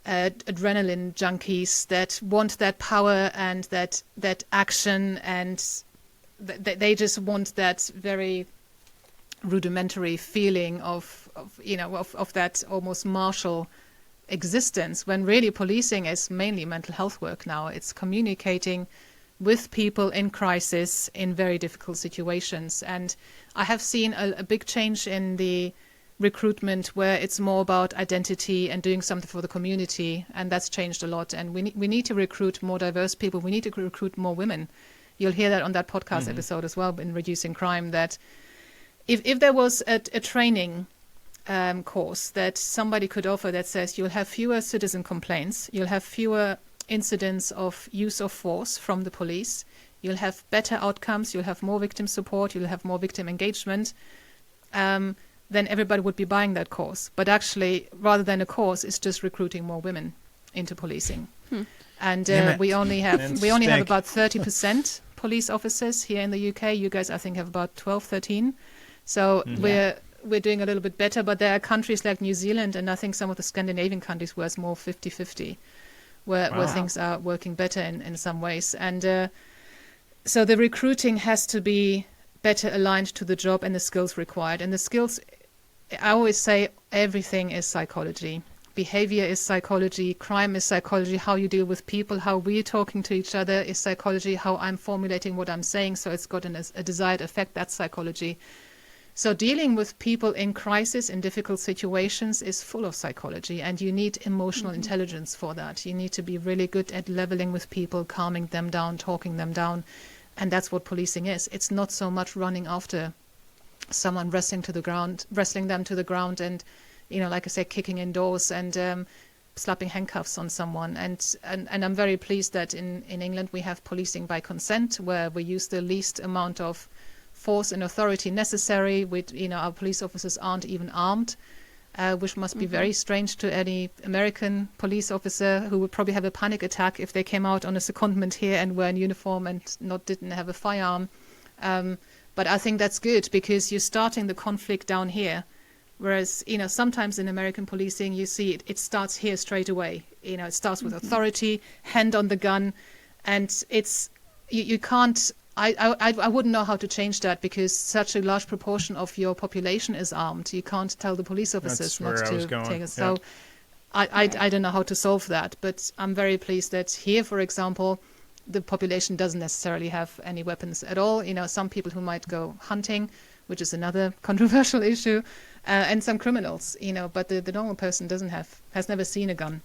adrenaline junkies that want that power and that action, and they just want that very rudimentary feeling of that almost martial existence, when really policing is mainly mental health work now. It's communicating with people in crisis, in very difficult situations. And I have seen a big change in the recruitment where it's more about identity and doing something for the community, and that's changed a lot. And we need to recruit more diverse people. We need to recruit more women. You'll hear that on that podcast episode as well in Reducing Crime, that if there was a training course that somebody could offer that says you'll have fewer citizen complaints, you'll have fewer incidents of use of force from the police, you'll have better outcomes, you'll have more victim support, you'll have more victim engagement, then everybody would be buying that course. But actually, rather than a course, it's just recruiting more women into policing. And we only have about 30% police officers here in the UK. You guys, I think, have about 12, 13. So we're doing a little bit better, but there are countries like New Zealand and I think some of the Scandinavian countries where it's more 50-50, where things are working better in some ways. And so the recruiting has to be better aligned to the job and the skills required. And the skills, I always say, everything is psychology. Behavior is psychology, crime is psychology, how you deal with people, how we're talking to each other is psychology, how I'm formulating what I'm saying so it's got a desired effect, that's psychology. So dealing with people in crisis, in difficult situations, is full of psychology, and you need emotional intelligence for that. You need to be really good at leveling with people, calming them down, talking them down, and that's what policing is. It's not so much running after someone wrestling them to the ground and, like I said, kicking indoors and slapping handcuffs on someone. And I'm very pleased that in England we have policing by consent, where we use the least amount of force and authority necessary. With our police officers aren't even armed, which must be very strange to any American police officer who would probably have a panic attack if they came out on a secondment here and were in uniform and didn't have a firearm. But I think that's good because you're starting the conflict down here. Whereas, sometimes in American policing, you see it starts here straight away. It starts with authority, hand on the gun, and you can't. I wouldn't know how to change that because such a large proportion of your population is armed. You can't tell the police officers not to take it. So I don't know how to solve that. But I'm very pleased that here, for example, the population doesn't necessarily have any weapons at all. Some people who might go hunting, which is another controversial issue, and some criminals. But the normal person has never seen a gun.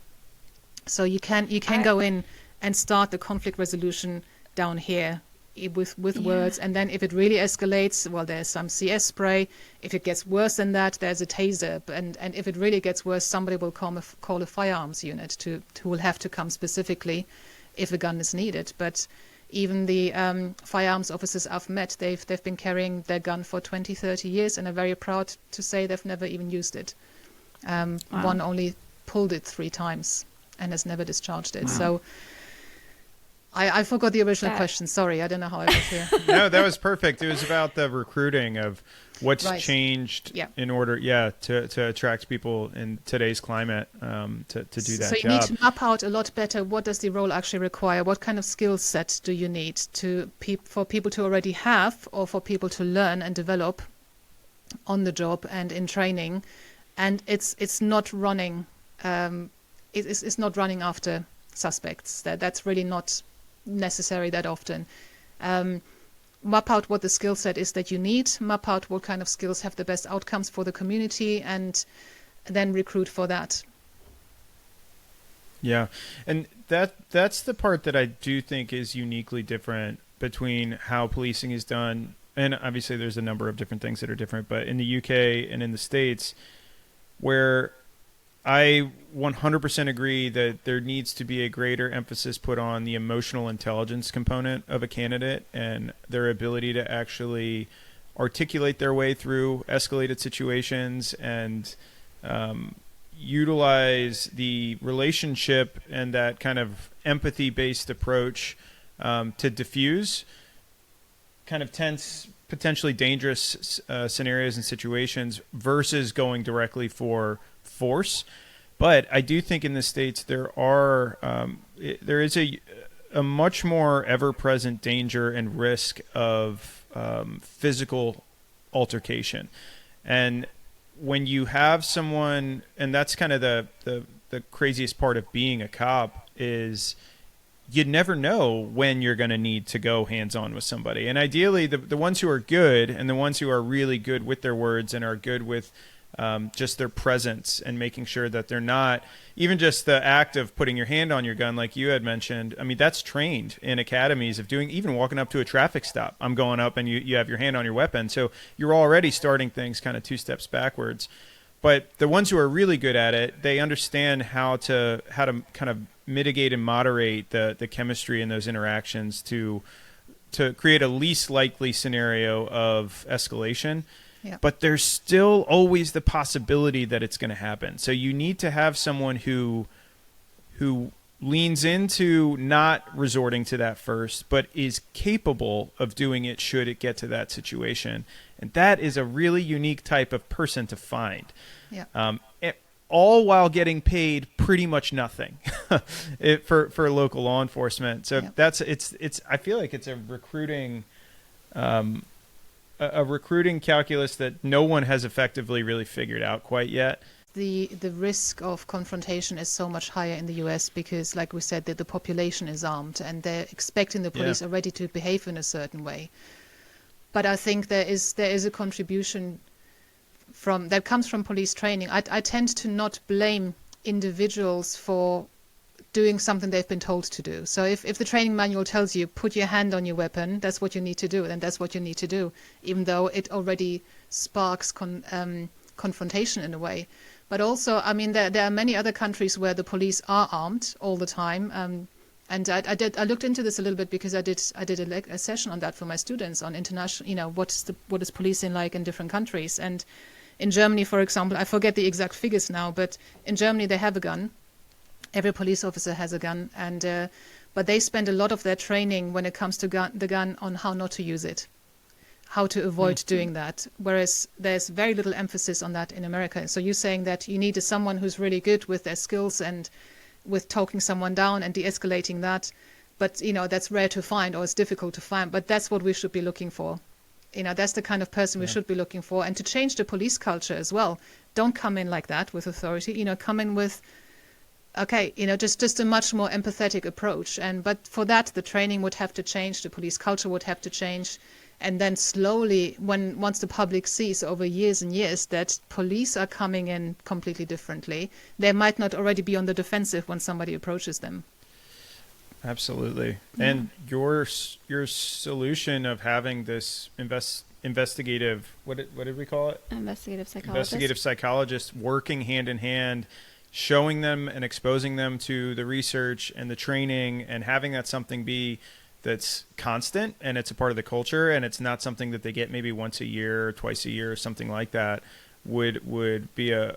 So you can go in and start the conflict resolution down here with words, and then if it really escalates, well, there's some CS spray. If it gets worse than that, there's a taser, and if it really gets worse, somebody will call a firearms unit who will have to come specifically if a gun is needed. But even the firearms officers I've met, they've been carrying their gun for 20, 30 years and are very proud to say they've never even used it. One only pulled it 3 times and has never discharged it. So I forgot the original question. Sorry, I don't know how I got here. No, that was perfect. It was about the recruiting of what's changed in order, to attract people in today's climate to do that job. So you need to map out a lot better what does the role actually require, what kind of skill set do you need for people to already have or for people to learn and develop on the job and in training. And it's not running. It's not running after suspects. That's really not necessary that often. Map out what the skill set is that you need, map out what kind of skills have the best outcomes for the community, and then recruit for that. Yeah. And that's the part that I do think is uniquely different between how policing is done. And obviously there's a number of different things that are different, but in the UK and in the States, where I 100% agree that there needs to be a greater emphasis put on the emotional intelligence component of a candidate and their ability to actually articulate their way through escalated situations and utilize the relationship and that kind of empathy-based approach to diffuse kind of tense, potentially dangerous scenarios and situations versus going directly for force. But I do think in the States there is a much more ever-present danger and risk of physical altercation. And when you have someone, and that's kind of the craziest part of being a cop, is you never know when you're going to need to go hands-on with somebody. And ideally, the ones who are good and the ones who are really good with their words and are good with just their presence and making sure that they're not, even just the act of putting your hand on your gun, like you had mentioned, I mean, that's trained in academies of doing, even walking up to a traffic stop. I'm going up and you have your hand on your weapon. So you're already starting things kind of 2 steps backwards. But the ones who are really good at it, they understand how to kind of mitigate and moderate the chemistry in those interactions to create a least likely scenario of escalation. Yeah. But there's still always the possibility that it's going to happen. So you need to have someone who leans into not resorting to that first, but is capable of doing it should it get to that situation. And that is a really unique type of person to find. Yeah. All while getting paid pretty much nothing for local law enforcement. So Yeah. it's I feel like it's a recruiting calculus that no one has effectively really figured out quite yet. The risk of confrontation is so much higher in the US because, like we said, that the population is armed and they're expecting the police already to behave in a certain way. But I think there is a contribution that comes from police training. I tend to not blame individuals for doing something they've been told to do. So if the training manual tells you put your hand on your weapon, that's what you need to do, then that's what you need to do, even though it already sparks confrontation in a way. But also, I mean, there are many other countries where the police are armed all the time. And I looked into this a little bit because I did a session on that for my students on international, what is policing like in different countries. And in Germany, for example, I forget the exact figures now, but in Germany they have a gun. Every police officer has a gun, but they spend a lot of their training when it comes to the gun on how not to use it, how to avoid doing that, whereas there's very little emphasis on that in America. So you're saying that you need someone who's really good with their skills and with talking someone down and de-escalating that, but that's rare to find or it's difficult to find, but that's what we should be looking for. That's the kind of person we should be looking for. And to change the police culture as well, don't come in like that with authority, come in with just a much more empathetic approach. But for that, the training would have to change, the police culture would have to change. And then slowly, once the public sees over years and years that police are coming in completely differently, they might not already be on the defensive when somebody approaches them. Absolutely. Yeah. And your solution of having this investigative, what did we call it? Investigative psychologist. Investigative psychologist working hand in hand, showing them and exposing them to the research and the training, and having that something be that's constant and it's a part of the culture and it's not something that they get maybe once a year or twice a year or something like that would be a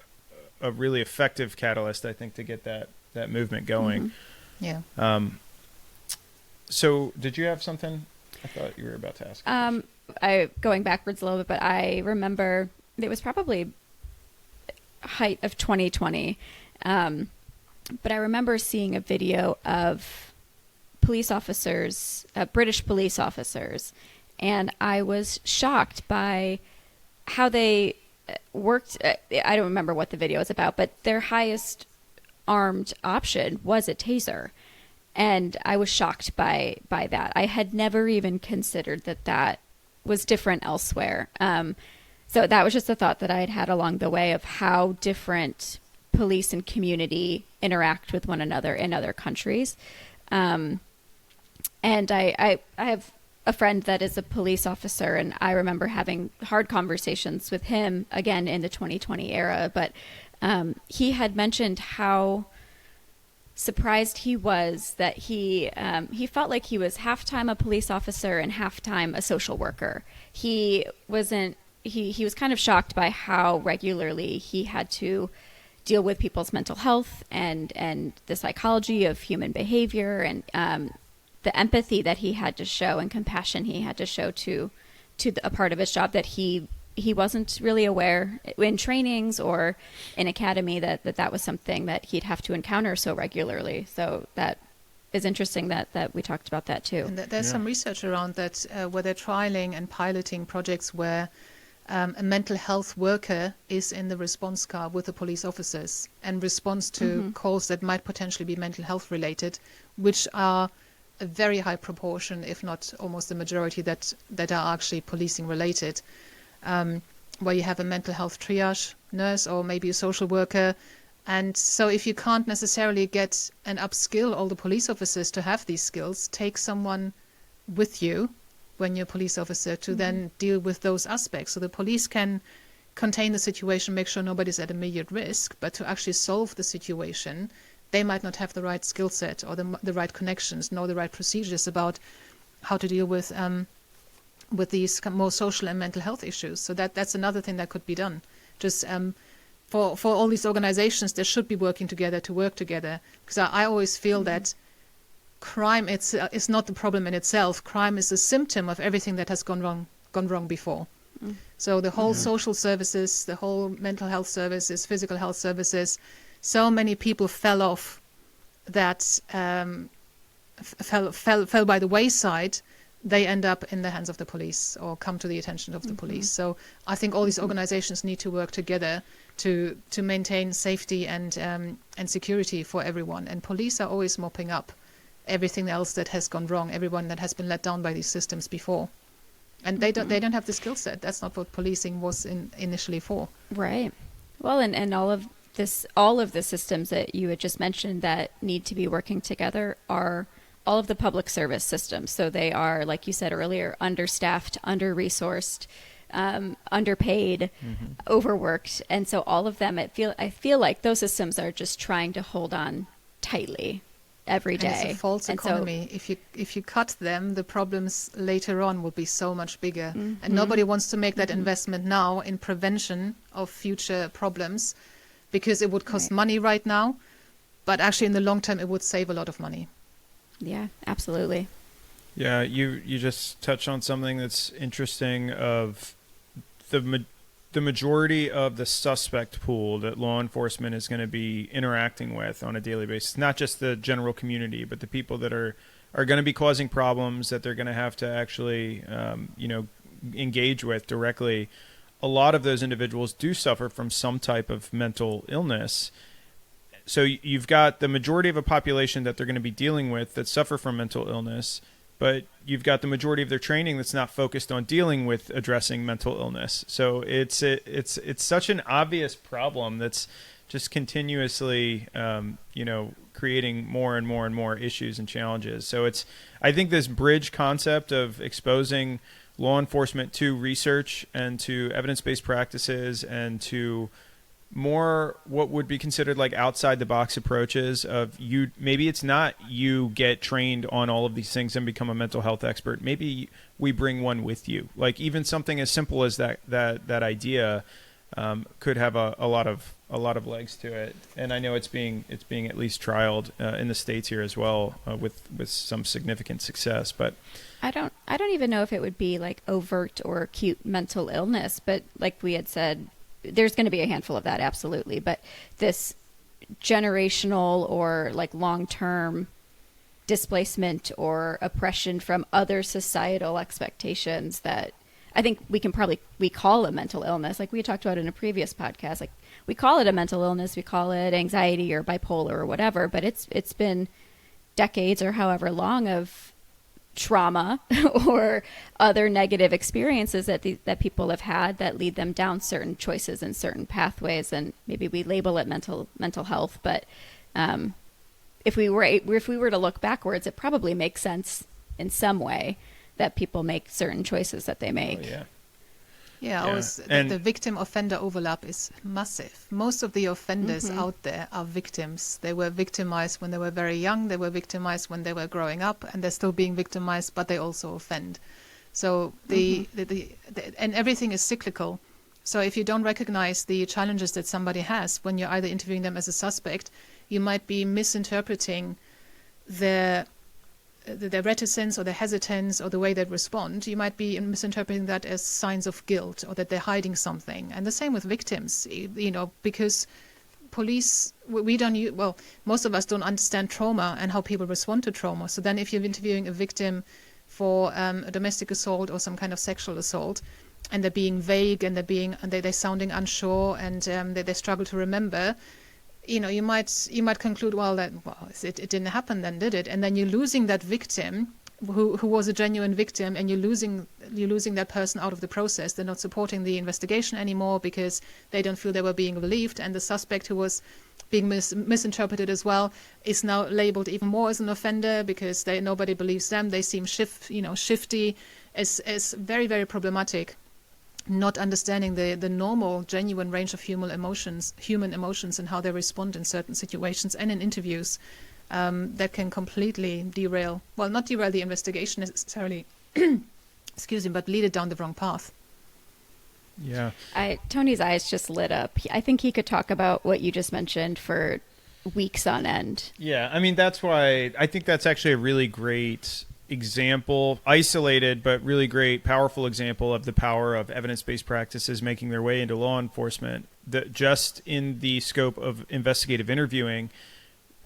really effective catalyst, I think, to get that movement going. Mm-hmm. Yeah. So did you have something? I thought you were about to ask. Going backwards a little bit, but I remember it was probably height of 2020. But I remember seeing a video of police officers, British police officers, and I was shocked by how they worked. I don't remember what the video was about, but their highest armed option was a taser. And I was shocked by that. I had never even considered that was different elsewhere. So that was just a thought that I had had along the way of how different police and community interact with one another in other countries. And I have a friend that is a police officer, and I remember having hard conversations with him again in the 2020 era. But he had mentioned how surprised he was that he felt like he was half-time a police officer and half-time a social worker. He was kind of shocked by how regularly he had to deal with people's mental health and the psychology of human behavior, and the empathy that he had to show and compassion he had to show to a part of his job that he wasn't really aware in trainings or in academy that was something that he'd have to encounter so regularly. So that is interesting that we talked about that too. And there's some research around that where they're trialing and piloting projects where a mental health worker is in the response car with the police officers and responds to calls that might potentially be mental health related, which are a very high proportion, if not almost the majority, that are actually policing related. Where you have a mental health triage nurse or maybe a social worker. And so if you can't necessarily get and upskill all the police officers to have these skills, take someone with you when you're a police officer to then deal with those aspects. So the police can contain the situation, make sure nobody's at immediate risk, but to actually solve the situation, they might not have the right skill set or the right connections, nor the right procedures about how to deal with these more social and mental health issues. So that's another thing that could be done. Just for all these organizations, they should be working together to work together. Because I always feel that crime is not the problem in itself. Crime is a symptom of everything that has gone wrong before. So the whole social services, the whole mental health services, physical health services, so many people fell off that fell by the wayside. They end up in the hands of the police or come to the attention of the police. So I think all these organizations need to work together to maintain safety and security for everyone. And police are always mopping up everything else that has gone wrong, everyone that has been let down by these systems before. And they don't have the skill set. That's not what policing was initially for. Right. Well, and all of the systems that you had just mentioned that need to be working together are all of the public service systems. So they are, like you said earlier, understaffed, under-resourced, underpaid, overworked. And so all of them, I feel like those systems are just trying to hold on tightly every day. And it's a false economy. So, if you cut them, the problems later on will be so much bigger. And nobody wants to make that investment now in prevention of future problems because it would cost money right now. But actually in the long term, it would save a lot of money. Yeah, absolutely. Yeah, you just touched on something that's interesting of the majority of the suspect pool that law enforcement is going to be interacting with on a daily basis, not just the general community, but the people that are going to be causing problems that they're going to have to actually, engage with directly. A lot of those individuals do suffer from some type of mental illness. So you've got the majority of a population that they're going to be dealing with that suffer from mental illness, but you've got the majority of their training that's not focused on dealing with addressing mental illness. So it's such an obvious problem that's just continuously, creating more and more and more issues and challenges. So I think this bridge concept of exposing law enforcement to research and to evidence-based practices and to more what would be considered like outside the box approaches of maybe it's not you get trained on all of these things and become a mental health expert. Maybe we bring one with you. Like even something as simple as that idea could have a lot of legs to it. And I know it's being at least trialed in the States here as well with some significant success. But I don't even know if it would be like overt or acute mental illness, but like we had said, there's going to be a handful of that, absolutely. But this generational or like long-term displacement or oppression from other societal expectations that I think we call a mental illness. Like we talked about in a previous podcast, like we call it a mental illness, we call it anxiety or bipolar or whatever, but it's been decades or however long of trauma or other negative experiences that people have had that lead them down certain choices and certain pathways, and maybe we label it mental health, but if we were to look backwards, it probably makes sense in some way that people make certain choices that they make. Oh, yeah. Yeah, Yeah. always And- the victim-offender overlap is massive. Most of the offenders out there are victims. They were victimized when they were very young. They were victimized when they were growing up, and they're still being victimized, but they also offend. So and everything is cyclical. So if you don't recognize the challenges that somebody has when you're either interviewing them as a suspect, you might be misinterpreting their reticence or their hesitance or the way they respond. You might be misinterpreting that as signs of guilt or that they're hiding something. And the same with victims, because police, most of us don't understand trauma and how people respond to trauma. So then if you're interviewing a victim for a domestic assault or some kind of sexual assault, and they're being vague and they're sounding unsure and they struggle to remember, you might conclude, it didn't happen then, did it? And then you're losing that victim who was a genuine victim, and you're losing that person out of the process. They're not supporting the investigation anymore because they don't feel they were being believed, and the suspect who was being misinterpreted as well is now labeled even more as an offender because nobody believes them. They seem shifty, as very, very problematic. Not understanding the normal, genuine range of human emotions, and how they respond in certain situations and in interviews, that can completely not derail the investigation necessarily, excuse me, but lead it down the wrong path. Yeah. Tony's eyes just lit up. I think he could talk about what you just mentioned for weeks on end. Yeah, I mean, that's why I think that's actually a really great example, isolated but really great, powerful example of the power of evidence-based practices making their way into law enforcement. Just in the scope of investigative interviewing,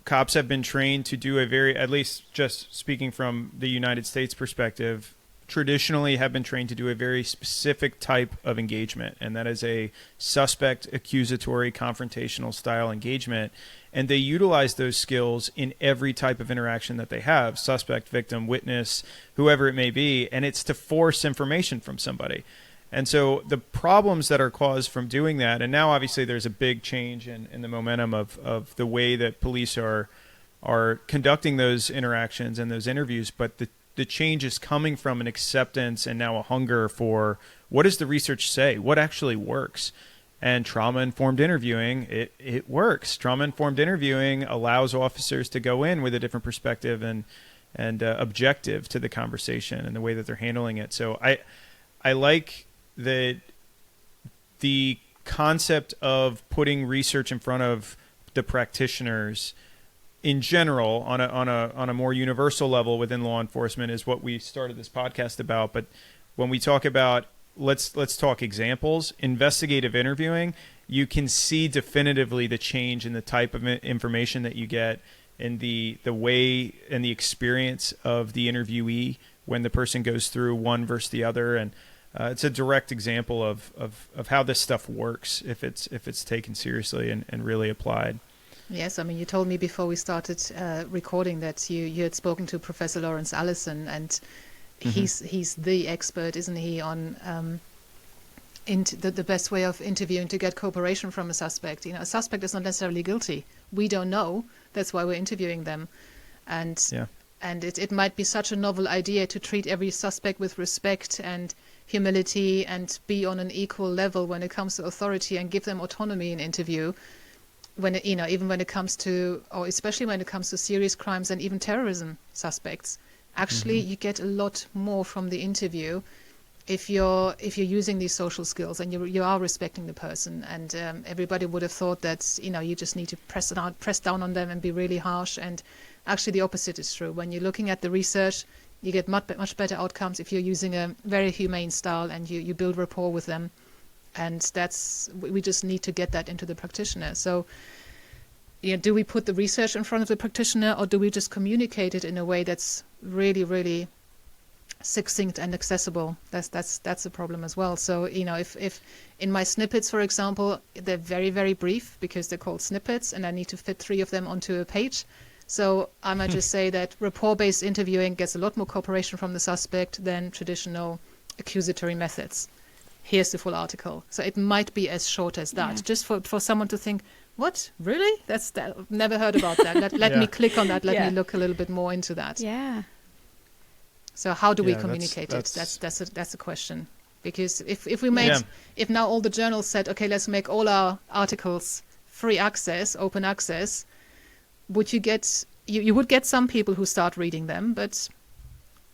cops have been trained to do at least just speaking from the United States perspective, traditionally have been trained to do a very specific type of engagement, and that is a suspect accusatory confrontational style engagement. And they utilize those skills in every type of interaction that they have, suspect, victim, witness, whoever it may be, and it's to force information from somebody. And so the problems that are caused from doing that, and now obviously there's a big change in the momentum of the way that police are conducting those interactions and those interviews, but the change is coming from an acceptance and now a hunger for what does the research say? What actually works? And trauma-informed interviewing, it works. Trauma-informed interviewing allows officers to go in with a different perspective and objective to the conversation and the way that they're handling it. So I like the concept of putting research in front of the practitioners in general on a more universal level within law enforcement is what we started this podcast about. But when we talk about let's talk examples. Investigative interviewing, you can see definitively the change in the type of information that you get in the way and the experience of the interviewee when the person goes through one versus the other. And it's a direct example of how this stuff works if it's taken seriously and really applied. Yes, I mean, you told me before we started recording that you had spoken to Professor Lawrence Allison, and he's the expert, isn't he, on the best way of interviewing to get cooperation from a suspect. A suspect is not necessarily guilty. We don't know. That's why we're interviewing them. And it might be such a novel idea to treat every suspect with respect and humility and be on an equal level when it comes to authority and give them autonomy in interview. Even when it comes to, or especially when it comes to serious crimes and even terrorism suspects. Actually, you get a lot more from the interview if you're using these social skills and you are respecting the person. And everybody would have thought that you just need to press down on them and be really harsh. And actually, the opposite is true. When you're looking at the research, you get much better outcomes if you're using a very humane style and you build rapport with them. And we just need to get that into the practitioner. So, do we put the research in front of the practitioner, or do we just communicate it in a way that's really, really succinct and accessible? That's a problem as well. So, if in my snippets, for example, they're very, very brief because they're called snippets, and I need to fit 3 of them onto a page. So I might just say that rapport-based interviewing gets a lot more cooperation from the suspect than traditional accusatory methods. Here's the full article. So it might be as short as that, just for someone to think, what, really? I've never heard about that. Let me click on that. Let me look a little bit more into that. Yeah. So how do we communicate it? That's a question. Because if now all the journals said, okay, let's make all our articles free access, open access, would you get, you would get some people who start reading them, but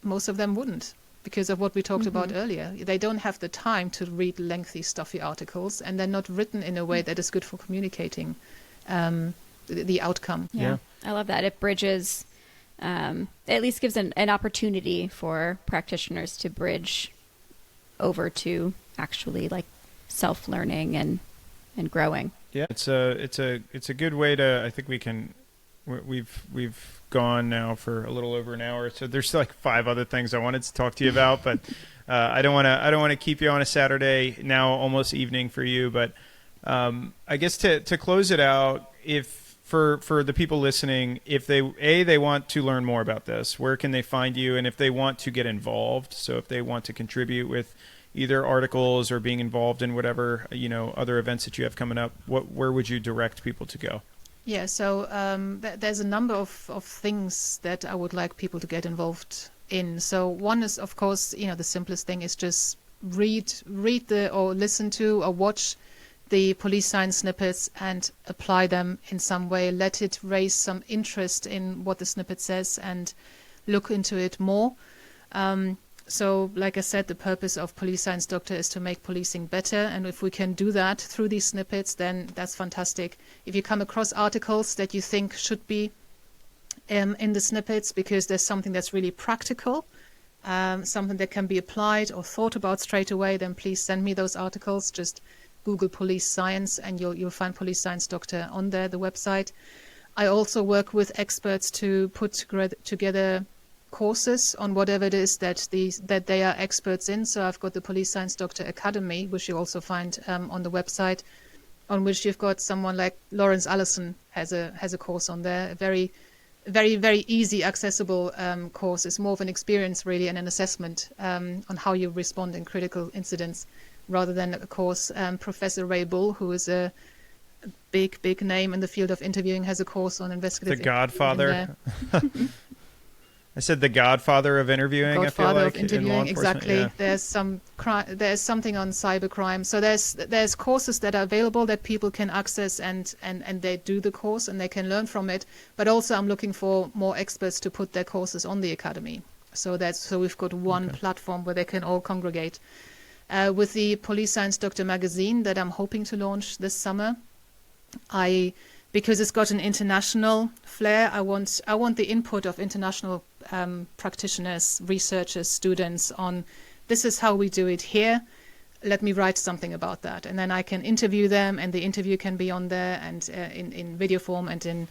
most of them wouldn't, because of what we talked about earlier. They don't have the time to read lengthy, stuffy articles, and they're not written in a way that is good for communicating the outcome. Yeah, I love that. It bridges, at least gives an opportunity for practitioners to bridge over to actually like self-learning and growing. Yeah, it's a good way to, I think we've gone now for a little over an hour, so there's like 5 other things I wanted to talk to you about, but I don't want to keep you on a Saturday now, almost evening for you. But I guess to close it out, if for the people listening, if they want to learn more about this, where can they find you? And if they want to get involved, so if they want to contribute with either articles or being involved in whatever other events that you have coming up, where would you direct people to go? Yeah, so there's a number of things that I would like people to get involved in. So one is, of course, the simplest thing is just read or listen to or watch the police science snippets and apply them in some way. Let it raise some interest in what the snippet says and look into it more. So, like I said, the purpose of Police Science Doctor is to make policing better. And if we can do that through these snippets, then that's fantastic. If you come across articles that you think should be in the snippets because there's something that's really practical, something that can be applied or thought about straight away, then please send me those articles. Just Google Police Science and you'll find Police Science Doctor on there, the website. I also work with experts to put together courses on whatever it is that they are experts in. So I've got the Police Science Doctor Academy, which you also find on the website, on which you've got someone like Lawrence Allison has a course on there. A very, very, very easy, accessible course. It's more of an experience really and an assessment on how you respond in critical incidents, rather than a course. Professor Ray Bull, who is a big name in the field of interviewing, has a course on investigative. The Godfather. I said the Godfather of interviewing. Godfather I feel like of interviewing, exactly. Yeah. There's something on cybercrime. So there's courses that are available that people can access and they do the course and they can learn from it. But also I'm looking for more experts to put their courses on the academy. So we've got one platform where they can all congregate. With the Police Science Doctor magazine that I'm hoping to launch this summer, because it's got an international flair, I want the input of international practitioners, researchers, students on this is how we do it here. Let me write something about that, and then I can interview them, and the interview can be on there and in video form and in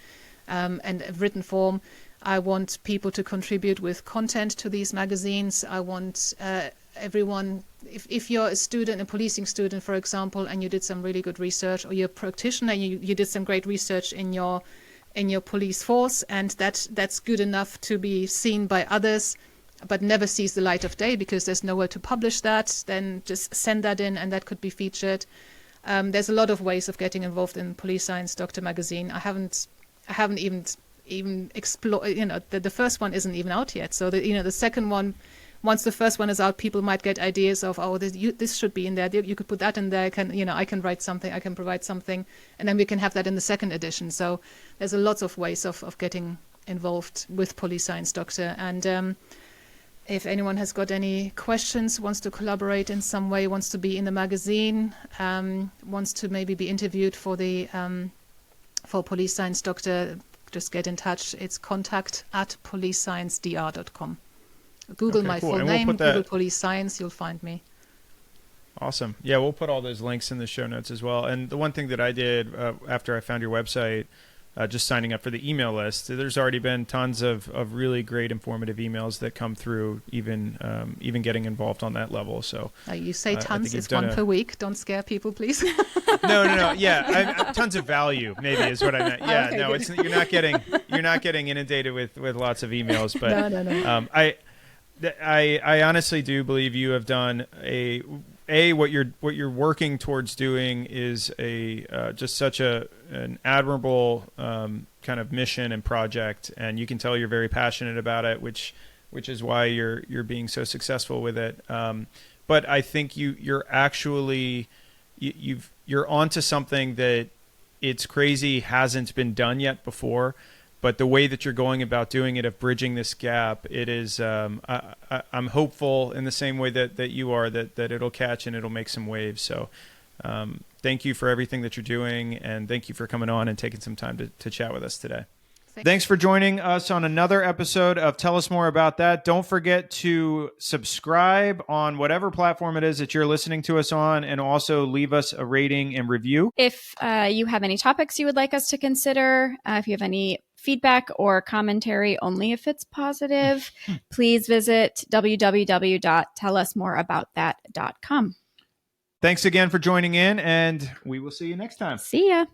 written form. I want people to contribute with content to these magazines. I want everyone, if you're a student, a policing student, for example, and you did some really good research, or you're a practitioner, you did some great research in your police force, and that's good enough to be seen by others, but never sees the light of day because there's nowhere to publish that, then just send that in and that could be featured. There's a lot of ways of getting involved in Police Science Doctor magazine. I haven't even explored, the first one isn't even out yet. So the second one, once the first one is out, people might get ideas of, this should be in there. You could put that in there. I can write something. I can provide something, and then we can have that in the second edition. So there's a lots of ways of getting involved with Police Science Doctor. And if anyone has got any questions, wants to collaborate in some way, wants to be in the magazine, wants to maybe be interviewed for Police Science Doctor, just get in touch. It's contact@policesciencedr.com. Google my full name, Google Police Science, you'll find me. Awesome. Yeah, we'll put all those links in the show notes as well. And the one thing that I did after I found your website, just signing up for the email list. There's already been tons of really great informative emails that come through, even getting involved on that level. So you say tons, it's one per week. Don't scare people, please. No. Yeah, tons of value maybe is what I meant. Yeah, okay, no, good. it's you're not getting inundated with lots of emails, but No. I honestly do believe you have done what you're working towards doing is just such an admirable kind of mission and project, and you can tell you're very passionate about it, which is why you're being so successful with it. But I think you're actually you're onto something that it's crazy hasn't been done yet before. But the way that you're going about doing it, of bridging this gap, it is. I'm hopeful in the same way that you are that it'll catch and it'll make some waves. So, thank you for everything that you're doing, and thank you for coming on and taking some time to chat with us today. Thanks for joining us on another episode of Tell Us More About That. Don't forget to subscribe on whatever platform it is that you're listening to us on, and also leave us a rating and review. If you have any topics you would like us to consider, if you have any feedback or commentary, only if it's positive, please visit www.tellusmoreaboutthat.com. Thanks again for joining in, and we will see you next time. See ya.